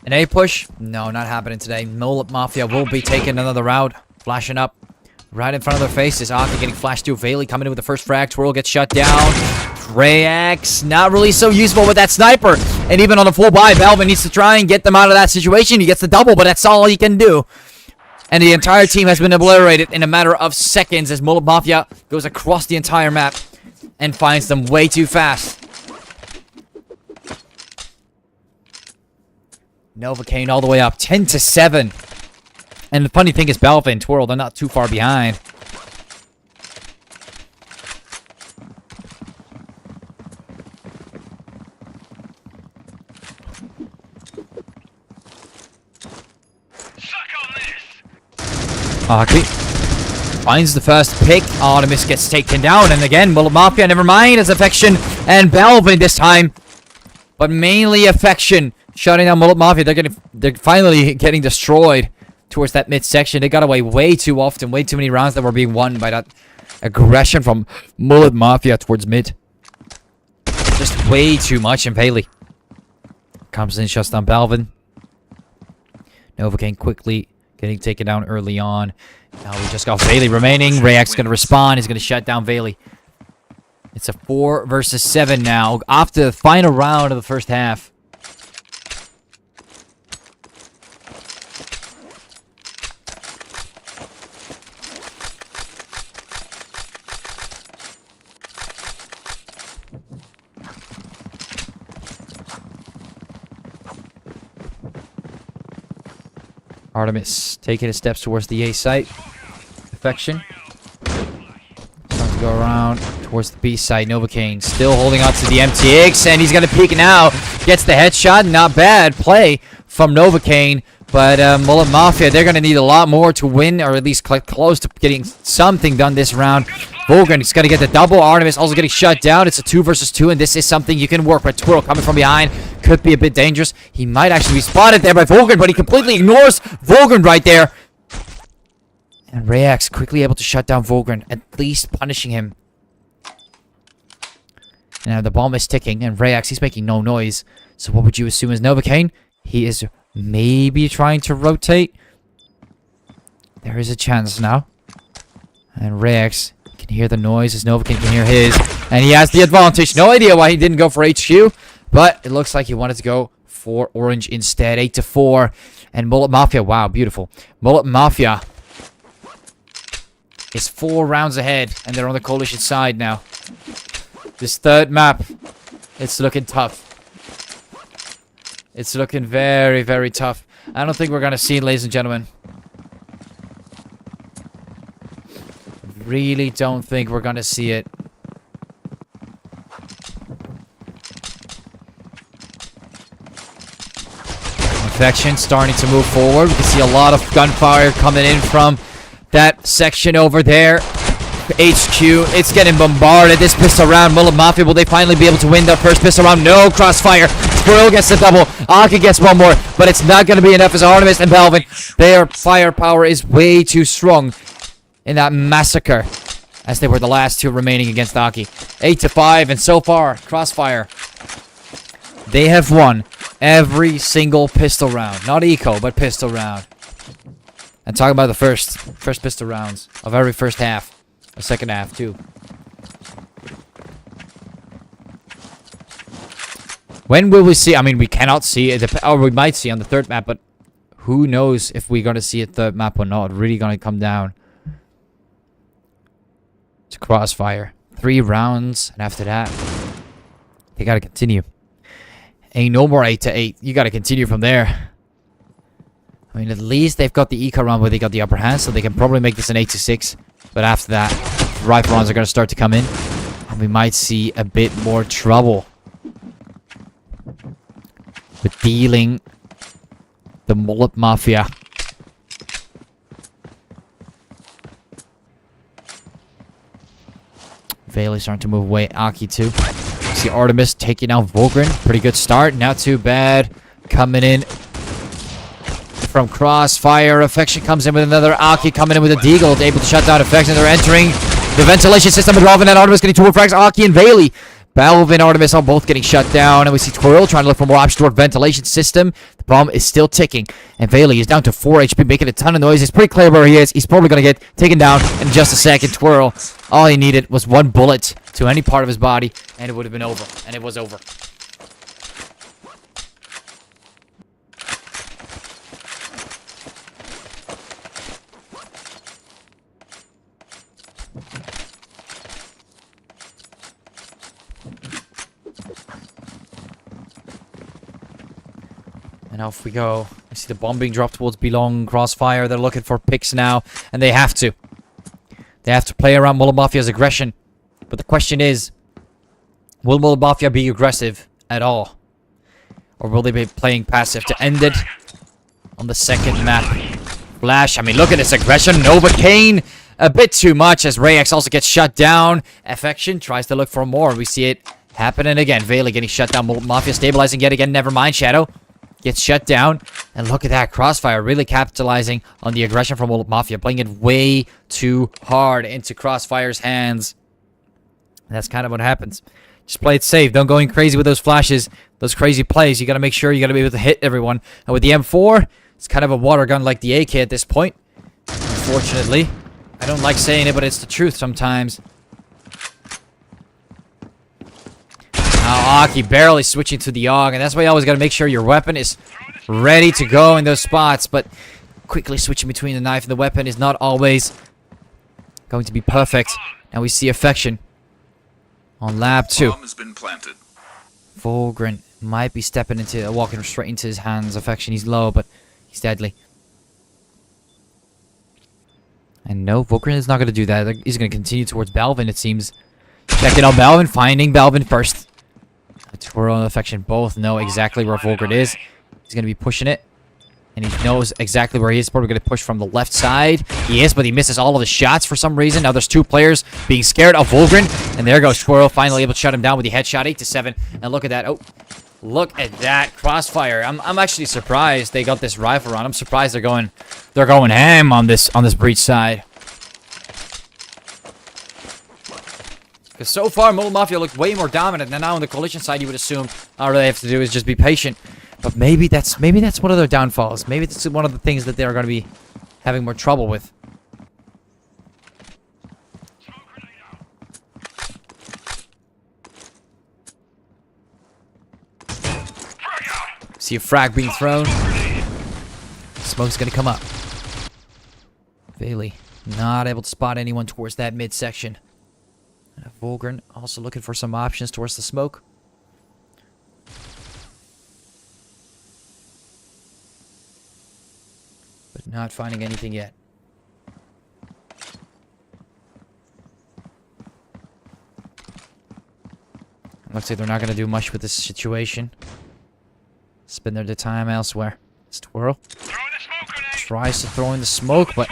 Speaker 1: An A push? No, not happening today. Mullet Mafia will be taking another round. Flashing up right in front of their faces. Aki getting flashed to. Bailey coming in with the first frag. Twirl gets shut down. Rayax not really so useful with that sniper. And even on the full buy, Belvin needs to try and get them out of that situation. He gets the double, but that's all he can do. And the entire team has been obliterated in a matter of seconds as Mullet Mafia goes across the entire map and finds them way too fast. Novocaine all the way up, 10-7. And the funny thing is, Belvin and Twirl, they're not too far behind. Aki finds the first pick. Artemis gets taken down, and again, Mullet Mafia, never mind, it's Affection and Belvin this time. But mainly Affection shutting down Mullet Mafia. They're finally getting destroyed towards that midsection. They got away way too often, way too many rounds that were being won by that aggression from Mullet Mafia towards mid. Just way too much, and Bailey comes in, shuts down Belvin. Novocaine quickly getting taken down early on. Now we just got Bailey remaining. Rayax going to respond. He's going to shut down Bailey. It's a 4 versus 7 now after the final round of the first half. Artemis taking his steps towards the A site. Affection. Trying to go around towards the B site. Novocaine still holding on to the MTX, and he's going to peek now. Gets the headshot. Not bad play from Novocaine. But Mullet Mafia, they're going to need a lot more to win, or at least close to getting something done this round. Volgren is going to get the double. Artemis also getting shut down. It's a 2 versus 2, and this is something you can work with. Twirl coming from behind. Could be a bit dangerous. He might actually be spotted there by Volgren, but he completely ignores Volgren right there. And Rayax quickly able to shut down Volgren, at least punishing him. Now the bomb is ticking, and Rayax, he's making no noise. So what would you assume is Novocaine? He is maybe trying to rotate. There is a chance now. And Rayax can hear the noise as Novocaine can hear his. And he has the advantage. No idea why he didn't go for HQ. But it looks like he wanted to go for Orange instead. 8-4. And Mullet Mafia, wow, beautiful. Mullet Mafia is 4 rounds ahead. And they're on the coalition side now. This third map, it's looking tough. It's looking very, very tough. I don't think we're going to see it, ladies and gentlemen. Really don't think we're going to see it. Infection starting to move forward. We can see a lot of gunfire coming in from that section over there. HQ, it's getting bombarded. This pistol round, Mullet Mafia, will they finally be able to win their first pistol round? No, Crossfire. Squirrel gets the double. Aki gets one more, but it's not going to be enough as Artemis and Balvin. Their firepower is way too strong in that massacre, as they were the last 2 remaining against Aki. 8-5, and so far, Crossfire, they have won every single pistol round. Not eco, but pistol round. And talking about the first pistol rounds of every first half. A second half, too. When will we see? I mean, we cannot see it. Or we might see on the third map, but who knows if we're going to see a third map or not. Really going to come down to Crossfire. 3 rounds, and after that, they got to continue. Ain't no more 8-8. You got to continue from there. I mean, at least they've got the eco round where they got the upper hand, so they can probably make this an 8-6. But after that, rifle rounds are going to start to come in. And we might see a bit more trouble with dealing the Mullet Mafia. Vayle's starting to move away. Aki too. See Artemis taking out Volgren. Pretty good start. Not too bad. Coming in from Crossfire. Affection comes in with another. Aki coming in with a deagle, able to shut down Affection. They're entering the ventilation system with Balvin and Artemis getting 2 more frags. Aki and Vayle. Balvin and Artemis are both getting shut down. And we see Twirl trying to look for more options toward ventilation system. The bomb is still ticking. And Vayle is down to 4 HP, making a ton of noise. It's pretty clear where he is. He's probably going to get taken down in just a second. Twirl, all he needed was 1 bullet to any part of his body, and it would have been over. And it was over. And off we go. I see the bomb being dropped towards Belong. Crossfire, they're looking for picks now. And they have to. They have to play around Mullet Mafia's aggression. But the question is, will Mullet Mafia be aggressive at all? Or will they be playing passive to end it on the second map? Flash, I mean, look at this aggression. Novocaine, a bit too much as Rayax also gets shut down. Affection tries to look for more. We see it happening again. Vayle getting shut down. Mullet Mafia stabilizing yet again. Never mind, Shadow gets shut down. And look at that. Crossfire really capitalizing on the aggression from Mullet Mafia. Playing it way too hard into Crossfire's hands. And that's kind of what happens. Just play it safe. Don't go in crazy with those flashes. Those crazy plays. You got to make sure you got to be able to hit everyone. And with the M4, it's kind of a water gun like the AK at this point. Unfortunately. I don't like saying it, but it's the truth sometimes. Now Aki barely switching to the AUG, and that's why you always got to make sure your weapon is ready to go in those spots. But quickly switching between the knife and the weapon is not always going to be perfect. And we see Affection on lab 2.
Speaker 2: Bomb has been planted.
Speaker 1: Volgren might be stepping into, walking straight into his hands. Affection, he's low, but he's deadly. And no, Volgren is not going to do that. He's going to continue towards Balvin, it seems. Checking on Balvin, finding Balvin first. Twirl and Affection both know exactly where Volgren is. He's going to be pushing it. And he knows exactly where he is. Probably going to push from the left side. He is, but he misses all of his shots for some reason. Now there's 2 players being scared of Volgren. And there goes Twirl, finally able to shut him down with the headshot. 8-7. And look at that. Oh, Look at that Crossfire. I'm actually surprised they got this rifle on. I'm surprised they're going ham on this breach side. Because so far, Mullet Mafia looked way more dominant. And now on the coalition side, you would assume all they have to do is just be patient. But maybe that's one of their downfalls. Maybe that's one of the things that they're going to be having more trouble with. See a frag being thrown. Smoke's gonna come up. Bailey not able to spot anyone towards that midsection. Volgren also looking for some options towards the smoke. But not finding anything yet. Looks like they're not gonna do much with this situation. Spend their time elsewhere. It's Twirl. Tries to throw in the smoke, but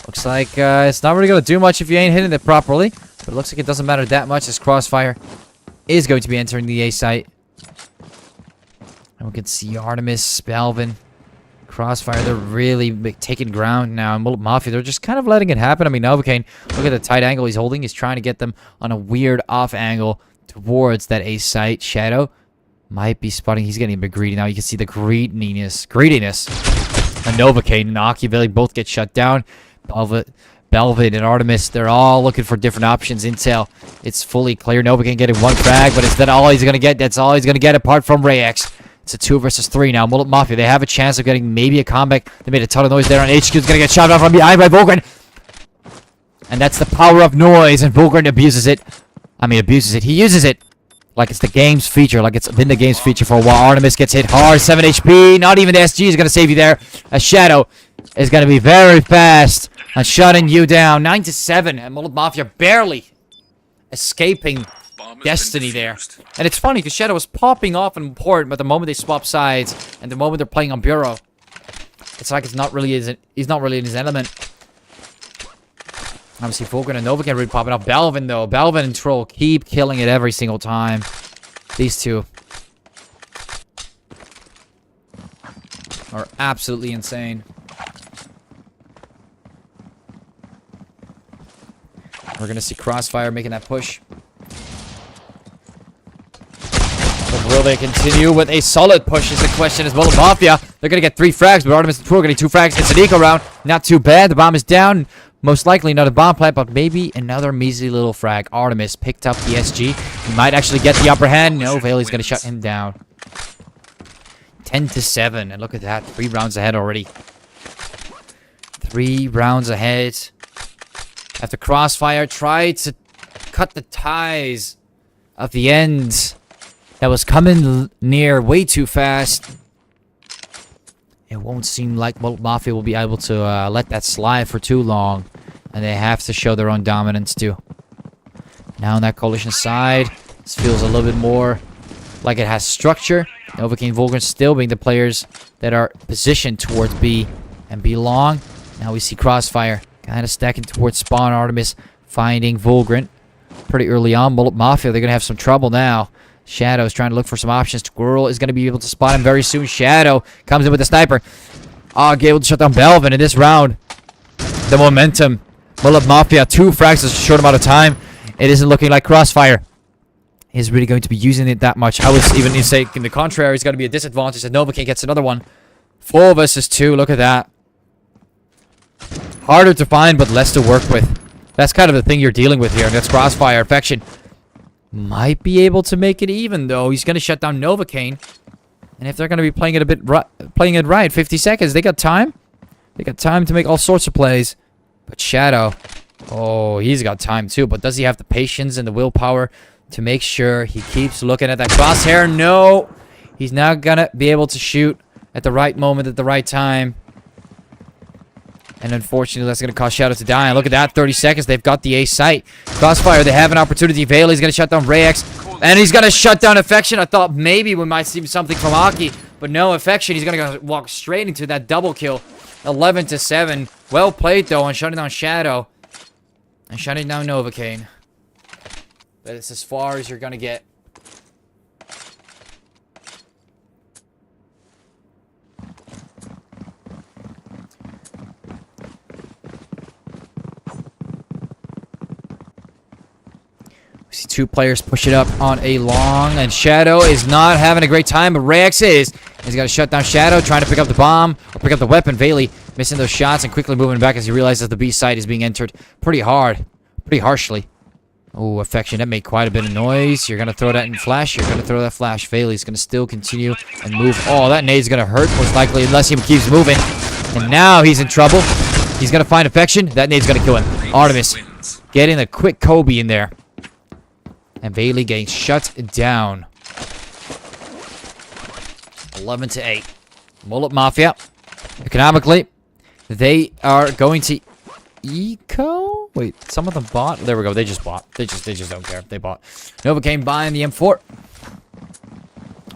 Speaker 1: looks like it's not really going to do much if you ain't hitting it properly. But it looks like it doesn't matter that much as Crossfire is going to be entering the A site. And we can see Artemis, Belvin, Crossfire. They're really taking ground now. And Mullet Mafia, they're just kind of letting it happen. I mean, Novocaine, look at the tight angle he's holding. He's trying to get them on a weird off angle towards that A site. Shadow might be spotting. He's getting a bit greedy now. You can see the greediness. And Novocaine and Machiavelli both get shut down. Belvin and Artemis, they're all looking for different options. Intel, it's fully clear. Novocaine getting one frag, but is that all he's going to get? That's all he's going to get apart from Rayex. It's a 2 versus 3 now. Mullet Mafia, they have a chance of getting maybe a comeback. They made a ton of noise there on HQ. Is going to get shot off from behind by Volgren. And that's the power of noise, and Volgren abuses it. He uses it like it's the game's feature, like it's been the game's feature for a while. Artemis gets hit hard, 7 HP. Not even the SG is going to save you there. A Shadow is going to be very fast on shutting you down. 9-7, and Mullet Mafia barely escaping destiny there. And it's funny, because Shadow was popping off in port, but the moment they swap sides, and the moment they're playing on Bureau, it's like he's not really in his element. Obviously, Volgren and Novocaine really popping up. Belvin, though. Belvin and Troll keep killing it every single time. These two are absolutely insane. We're going to see Crossfire making that push. But will they continue with a solid push is the question as Mullet Mafia. They're going to get 3 frags, but Artemis and Troll getting 2 frags. It's an eco round. Not too bad. The bomb is down. Most likely not a bomb plant, but maybe another measly little frag. Artemis picked up the SG. He might actually get the upper hand. No, Bailey's going to shut him down. 10-7. And look at that. 3 rounds ahead already. 3 rounds ahead. After Crossfire tried to cut the ties of the end that was coming near way too fast. It won't seem like Mullet Mafia will be able to let that slide for too long. And they have to show their own dominance too. Now on that coalition side, this feels a little bit more like it has structure. Novocaine, Volgren still being the players that are positioned towards B and B long. Now we see Crossfire kind of stacking towards spawn. Artemis finding Volgren pretty early on. Mullet Mafia, they're going to have some trouble now. Shadow is trying to look for some options. Squirrel is going to be able to spot him very soon. Shadow comes in with the sniper. Able to shut down Belvin in this round. The momentum. Mullet Mafia, 2 frags in a short amount of time. It isn't looking like Crossfire is really going to be using it that much. I was even saying the contrary. It's going to be a disadvantage. And Novocaine gets another one. 4 versus 2. Look at that. Harder to find, but less to work with. That's kind of the thing you're dealing with here. And that's Crossfire. Infection might be able to make it even, though. He's going to shut down Novocaine. And if they're going to be playing it right, 50 seconds, they got time. They got time to make all sorts of plays. But Shadow, oh, he's got time too. But does he have the patience and the willpower to make sure he keeps looking at that crosshair? No. He's not going to be able to shoot at the right moment at the right time. And unfortunately, that's going to cause Shadow to die. And look at that, 30 seconds. They've got the A site. Crossfire, they have an opportunity. Bailey's going to shut down Rayex. And he's going to shut down Affection. I thought maybe we might see something from Aki. But no, Affection, he's going to walk straight into that double kill. 11-7. Well played, though, on shutting down Shadow. And shutting down Novocaine. But it's as far as you're going to get. See two players push it up on a long, and Shadow is not having a great time, but Rex is. He's got to shut down Shadow, trying to pick up the bomb, or pick up the weapon. Bailey missing those shots and quickly moving back as he realizes the B site is being entered pretty harshly. Oh, Affection, that made quite a bit of noise. You're going to throw that in flash. You're going to throw that flash. Bailey's going to still continue and move. Oh, that nade's going to hurt, most likely, unless he keeps moving. And now he's in trouble. He's going to find Affection. That nade's going to kill him. Artemis getting a quick Kobe in there. And Bailey getting shut down. 11-8. Mullet Mafia. Economically, they are going to eco. Wait, some of them bought. There we go. They just bought. They just don't care. They bought. Nova came buying the M4.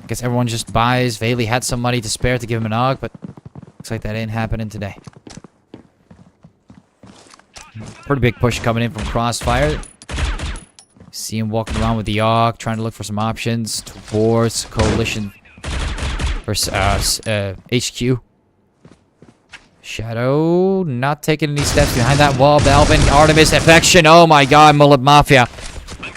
Speaker 1: I guess everyone just buys. Bailey had some money to spare to give him an AUG, but looks like that ain't happening today. Pretty big push coming in from Crossfire. See him walking around with the AUG, trying to look for some options towards Coalition versus HQ. Shadow not taking any steps behind that wall. Belvin, Artemis, Affection. Oh my god, Mullet Mafia.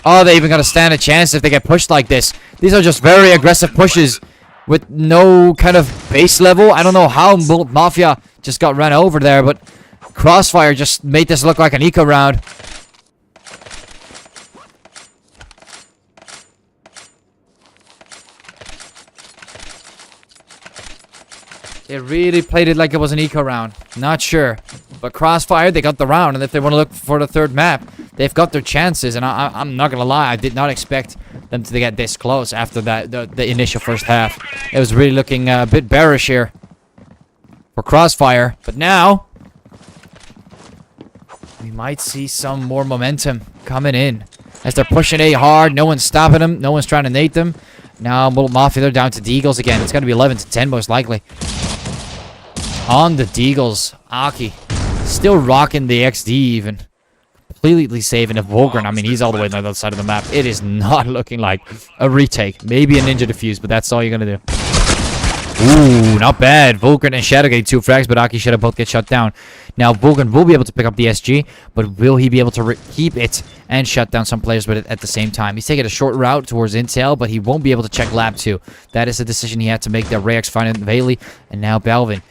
Speaker 1: Are they even going to stand a chance if they get pushed like this? These are just very aggressive pushes with no kind of base level. I don't know how Mullet Mafia just got run over there, but Crossfire just made this look like an eco round. They really played it like it was an eco round. Not sure. But Crossfire, they got the round. And if they want to look for the third map, they've got their chances. And I'm not going to lie, I did not expect them to get this close after that the initial first half. It was really looking a bit bearish here for Crossfire. But now, we might see some more momentum coming in. As they're pushing A hard, no one's stopping them. No one's trying to nade them. Now, Mullet Mafia, they're down to Deagles again. It's going to be 11-10 most likely. On the Deagles, Aki still rocking the XD even. Completely saving a Vulgrin. I mean, he's all the way on the other side of the map. It is not looking like a retake. Maybe a Ninja Defuse, but that's all you're going to do. Ooh, not bad. Vulgrin and Shadow getting 2 frags, but Aki Shadow both get shut down. Now, Vulgrin will be able to pick up the SG, but will he be able to keep it and shut down some players with it at the same time? He's taking a short route towards Intel, but he won't be able to check Lab 2. That is a decision he had to make there. Rex finding Bailey, and now Belvin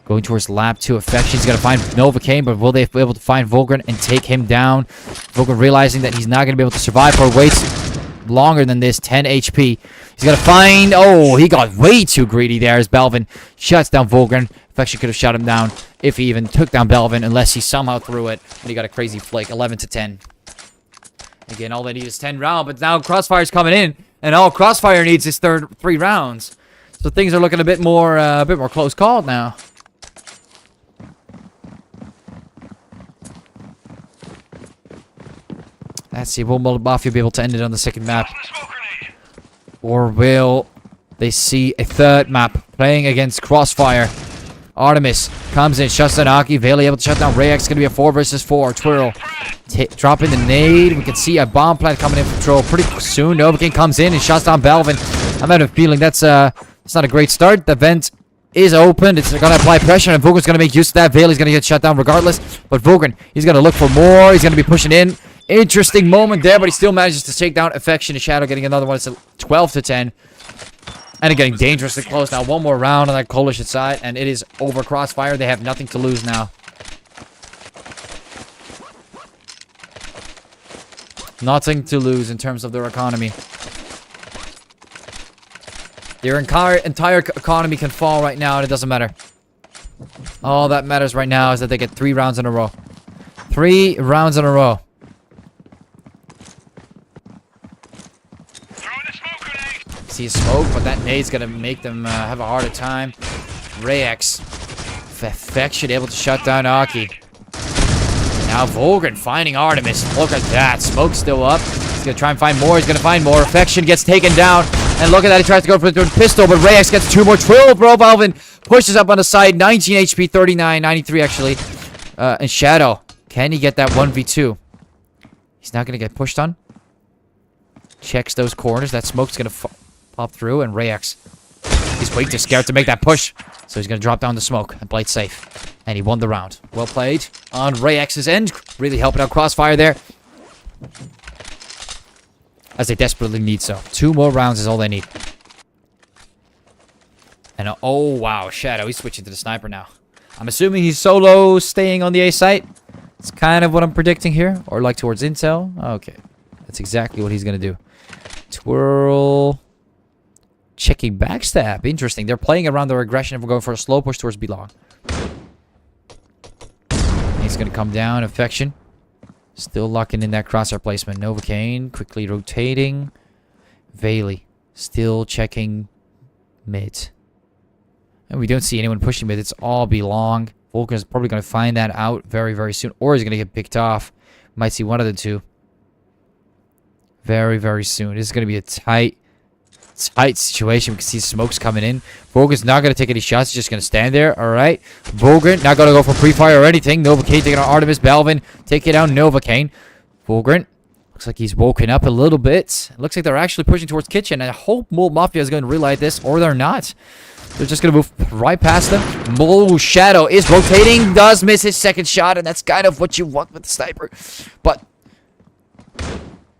Speaker 1: going towards Lab 2. Affection's going to find Novocaine, but will they be able to find Vulgrin and take him down? Vulgrin realizing that he's not going to be able to survive for waits longer than this. 10 HP. He's going to find... Oh, he got way too greedy there as Belvin shuts down Vulgrin. Affection could have shut him down if he even took down Belvin, unless he somehow threw it. And he got a crazy flick. 11-10. Again, all they need is 10 rounds, but now Crossfire's coming in, and all Crossfire needs is 3 rounds. So things are looking a bit more close called now. Let's see, will Mullet Mafia be able to end it on the second map? Or will they see a third map playing against Crossfire? Artemis comes in, shuts down Aki. Bailey able to shut down Rex. It's going to be a 4 versus 4. Twirl dropping the nade. We can see a bomb plant coming in from Troll pretty soon. Novocaine comes in and shuts down Belvin. I'm having a feeling that's not a great start. The vent is open. It's going to apply pressure, and Vulgrin's going to make use of that. Bailey's going to get shut down regardless. But Vulgrin, he's going to look for more. He's going to be pushing in. Interesting moment there, but he still manages to take down Affection and Shadow, getting another one. It's a 12-10. And getting dangerously close now. One more round on that Coalition side, and it is over. Crossfire, they have nothing to lose now. Nothing to lose in terms of their economy. Their entire economy can fall right now, and it doesn't matter. All that matters right now is that they get 3 rounds in a row. 3 rounds in a row. See a smoke, but that nade's gonna make them have a harder time. Rex. Affection able to shut down Aki. Now Vulgrin finding Artemis. Look at that. Smoke's still up. He's gonna try and find more. He's gonna find more. Affection gets taken down. And look at that. He tries to go for the pistol, but Rex gets 2 more. 12, bro. Belvin pushes up on the side. 19 HP, 39, 93 actually. And Shadow. Can he get that 1v2? He's not gonna get pushed on. Checks those corners. That smoke's gonna pop through, and Rex, he's way too scared to make that push, so he's gonna drop down the smoke and play it safe, and he won the round. Well played on Rex's end, really helping out Crossfire there. as they desperately need so. 2 more rounds is all they need. And oh wow, Shadow, he's switching to the sniper now. I'm assuming he's solo staying on the A site. It's kind of what I'm predicting here. Or like towards intel. Okay. That's exactly what he's going to do. Twirl. Checking backstab. Interesting. They're playing around their aggression if we're going for a slow push towards B-long. He's going to come down. Affection. Still locking in that crosshair placement. Novocaine quickly rotating. Bailey still checking mid. And we don't see anyone pushing mid. It's all B-long. Vulcan is probably going to find that out very, very soon. Or he's going to get picked off. Might see one of the two. Very, very soon. This is going to be a tight situation. We can see smokes coming in. Vulcan's not going to take any shots. He's just going to stand there. All right. Vulcan not going to go for pre-fire or anything. Novocaine taking on Artemis. Balvin taking down Novocaine. Vulcan looks like he's woken up a little bit. Looks like they're actually pushing towards kitchen. I hope Mullet Mafia is going to realize this, or they're not. They're just going to move right past them. Shadow is rotating. Does miss his second shot, and that's kind of what you want with the sniper. But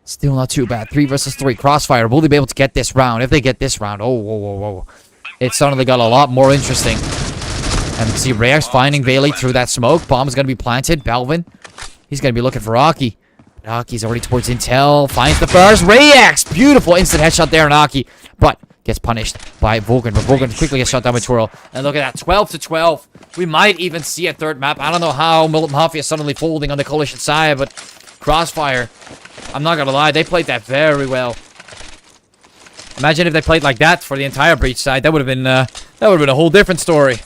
Speaker 1: still not too bad. 3 versus 3. Crossfire. Will they be able to get this round? If they get this round, oh, whoa, whoa, whoa. It suddenly got a lot more interesting. And you can see Reyes finding Bailey through that smoke. Bomb is going to be planted. Balvin. He's going to be looking for Aki. Aki's already towards intel. Finds the first. Reyes. Beautiful instant headshot there on Aki. But gets punished by Vulcan. But Vulcan quickly gets shot down by Twirl. And look at that. 12 to 12. We might even see a third map. I don't know how Mullet Mafia is suddenly folding on the coalition side, but Crossfire, I'm not gonna lie, they played that very well. Imagine if they played like that for the entire breach side. That would have been a whole different story.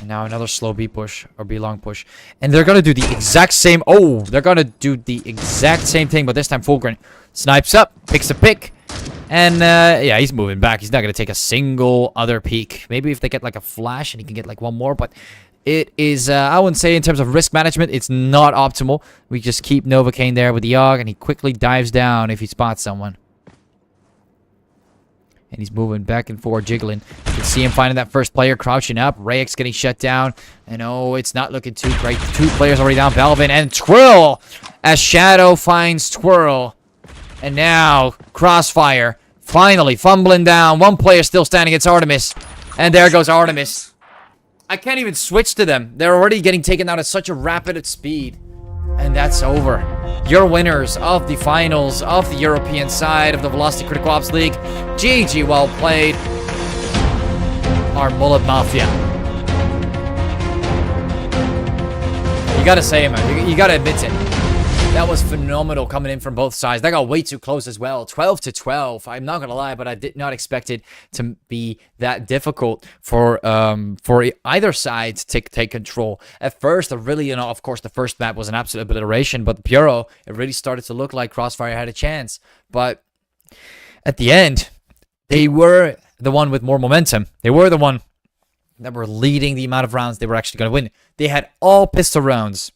Speaker 1: Now another slow B push or B long push, and they're gonna do the exact same. Oh, they're gonna do the exact same thing, but this time Fulgrim snipes up, picks a pick. And, yeah, he's moving back. He's not going to take a single other peek. Maybe if they get, like, a flash and he can get, like, one more. But it is, I wouldn't say in terms of risk management, it's not optimal. We just keep Novocaine there with the AUG, and he quickly dives down if he spots someone. And he's moving back and forth, jiggling. You can see him finding that first player, crouching up. Rayx getting shut down. And, oh, it's not looking too great. 2 players already down. Balvin and Twirl as Shadow finds Twirl. And now, Crossfire, finally fumbling down. 1 player still standing. It's Artemis. And there goes Artemis. I can't even switch to them. They're already getting taken out at such a rapid speed. And that's over. Your winners of the finals of the European side of the Velocity Critical Ops League. GG, well played. Our Mullet Mafia. You gotta say it, man. You gotta admit it. That was phenomenal coming in from both sides. That got way too close as well. 12 to 12. I'm not going to lie, but I did not expect it to be that difficult for either side to take control. At first, really, of course, the first map was an absolute obliteration, but the Bureau, it really started to look like Crossfire had a chance. But at the end, they were the one with more momentum. They were the one that were leading the amount of rounds they were actually going to win. They had all pistol rounds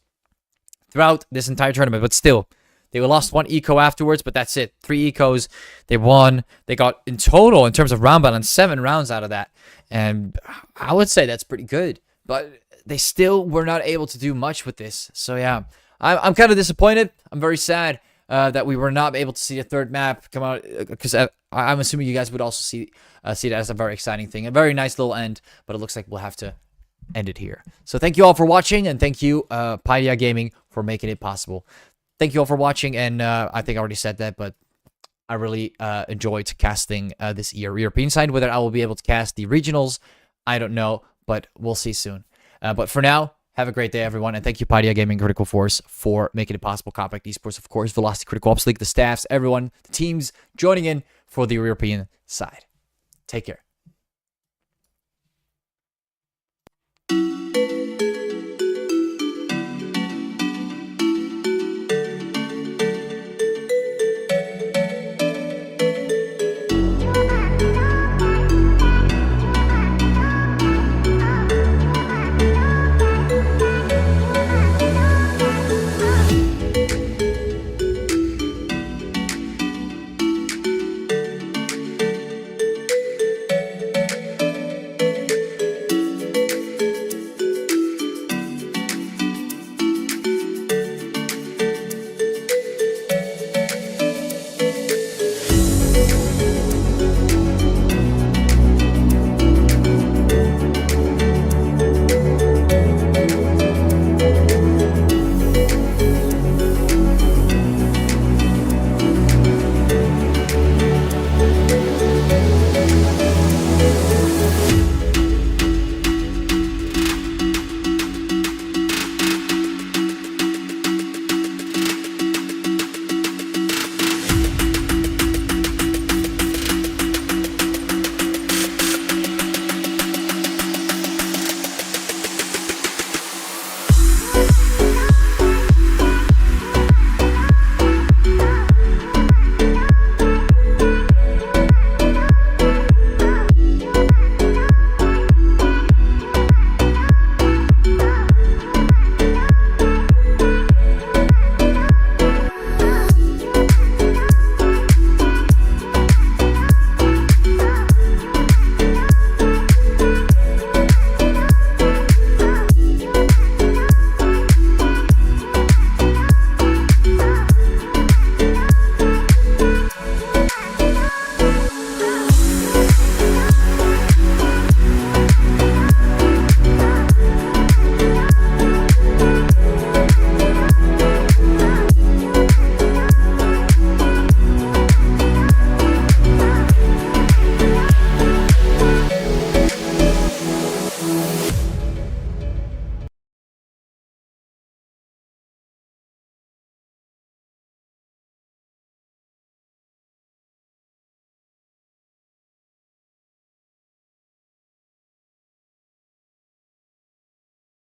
Speaker 1: throughout this entire tournament, but still, they lost 1 eco afterwards, but that's it. 3 ecos, they won. They got, in total, in terms of round balance, 7 rounds out of that. And I would say that's pretty good, but they still were not able to do much with this. So, yeah, I'm kind of disappointed. I'm very sad that we were not able to see a third map come out, because I'm assuming you guys would also see that as a very exciting thing. A very nice little end, but it looks like we'll have to end it here. So thank you all for watching, and thank you Pydia Gaming for making it possible. Thank you all for watching, and I think I already said that, but I really enjoyed casting this European side. Whether I will be able to cast the regionals, I don't know, but we'll see soon. But for now, have a great day, everyone, and thank you Pydia Gaming Critical Force for making it possible. Compact Esports, of course, Velocity Critical Ops League, the staffs, everyone, the teams joining in for the European side. Take care.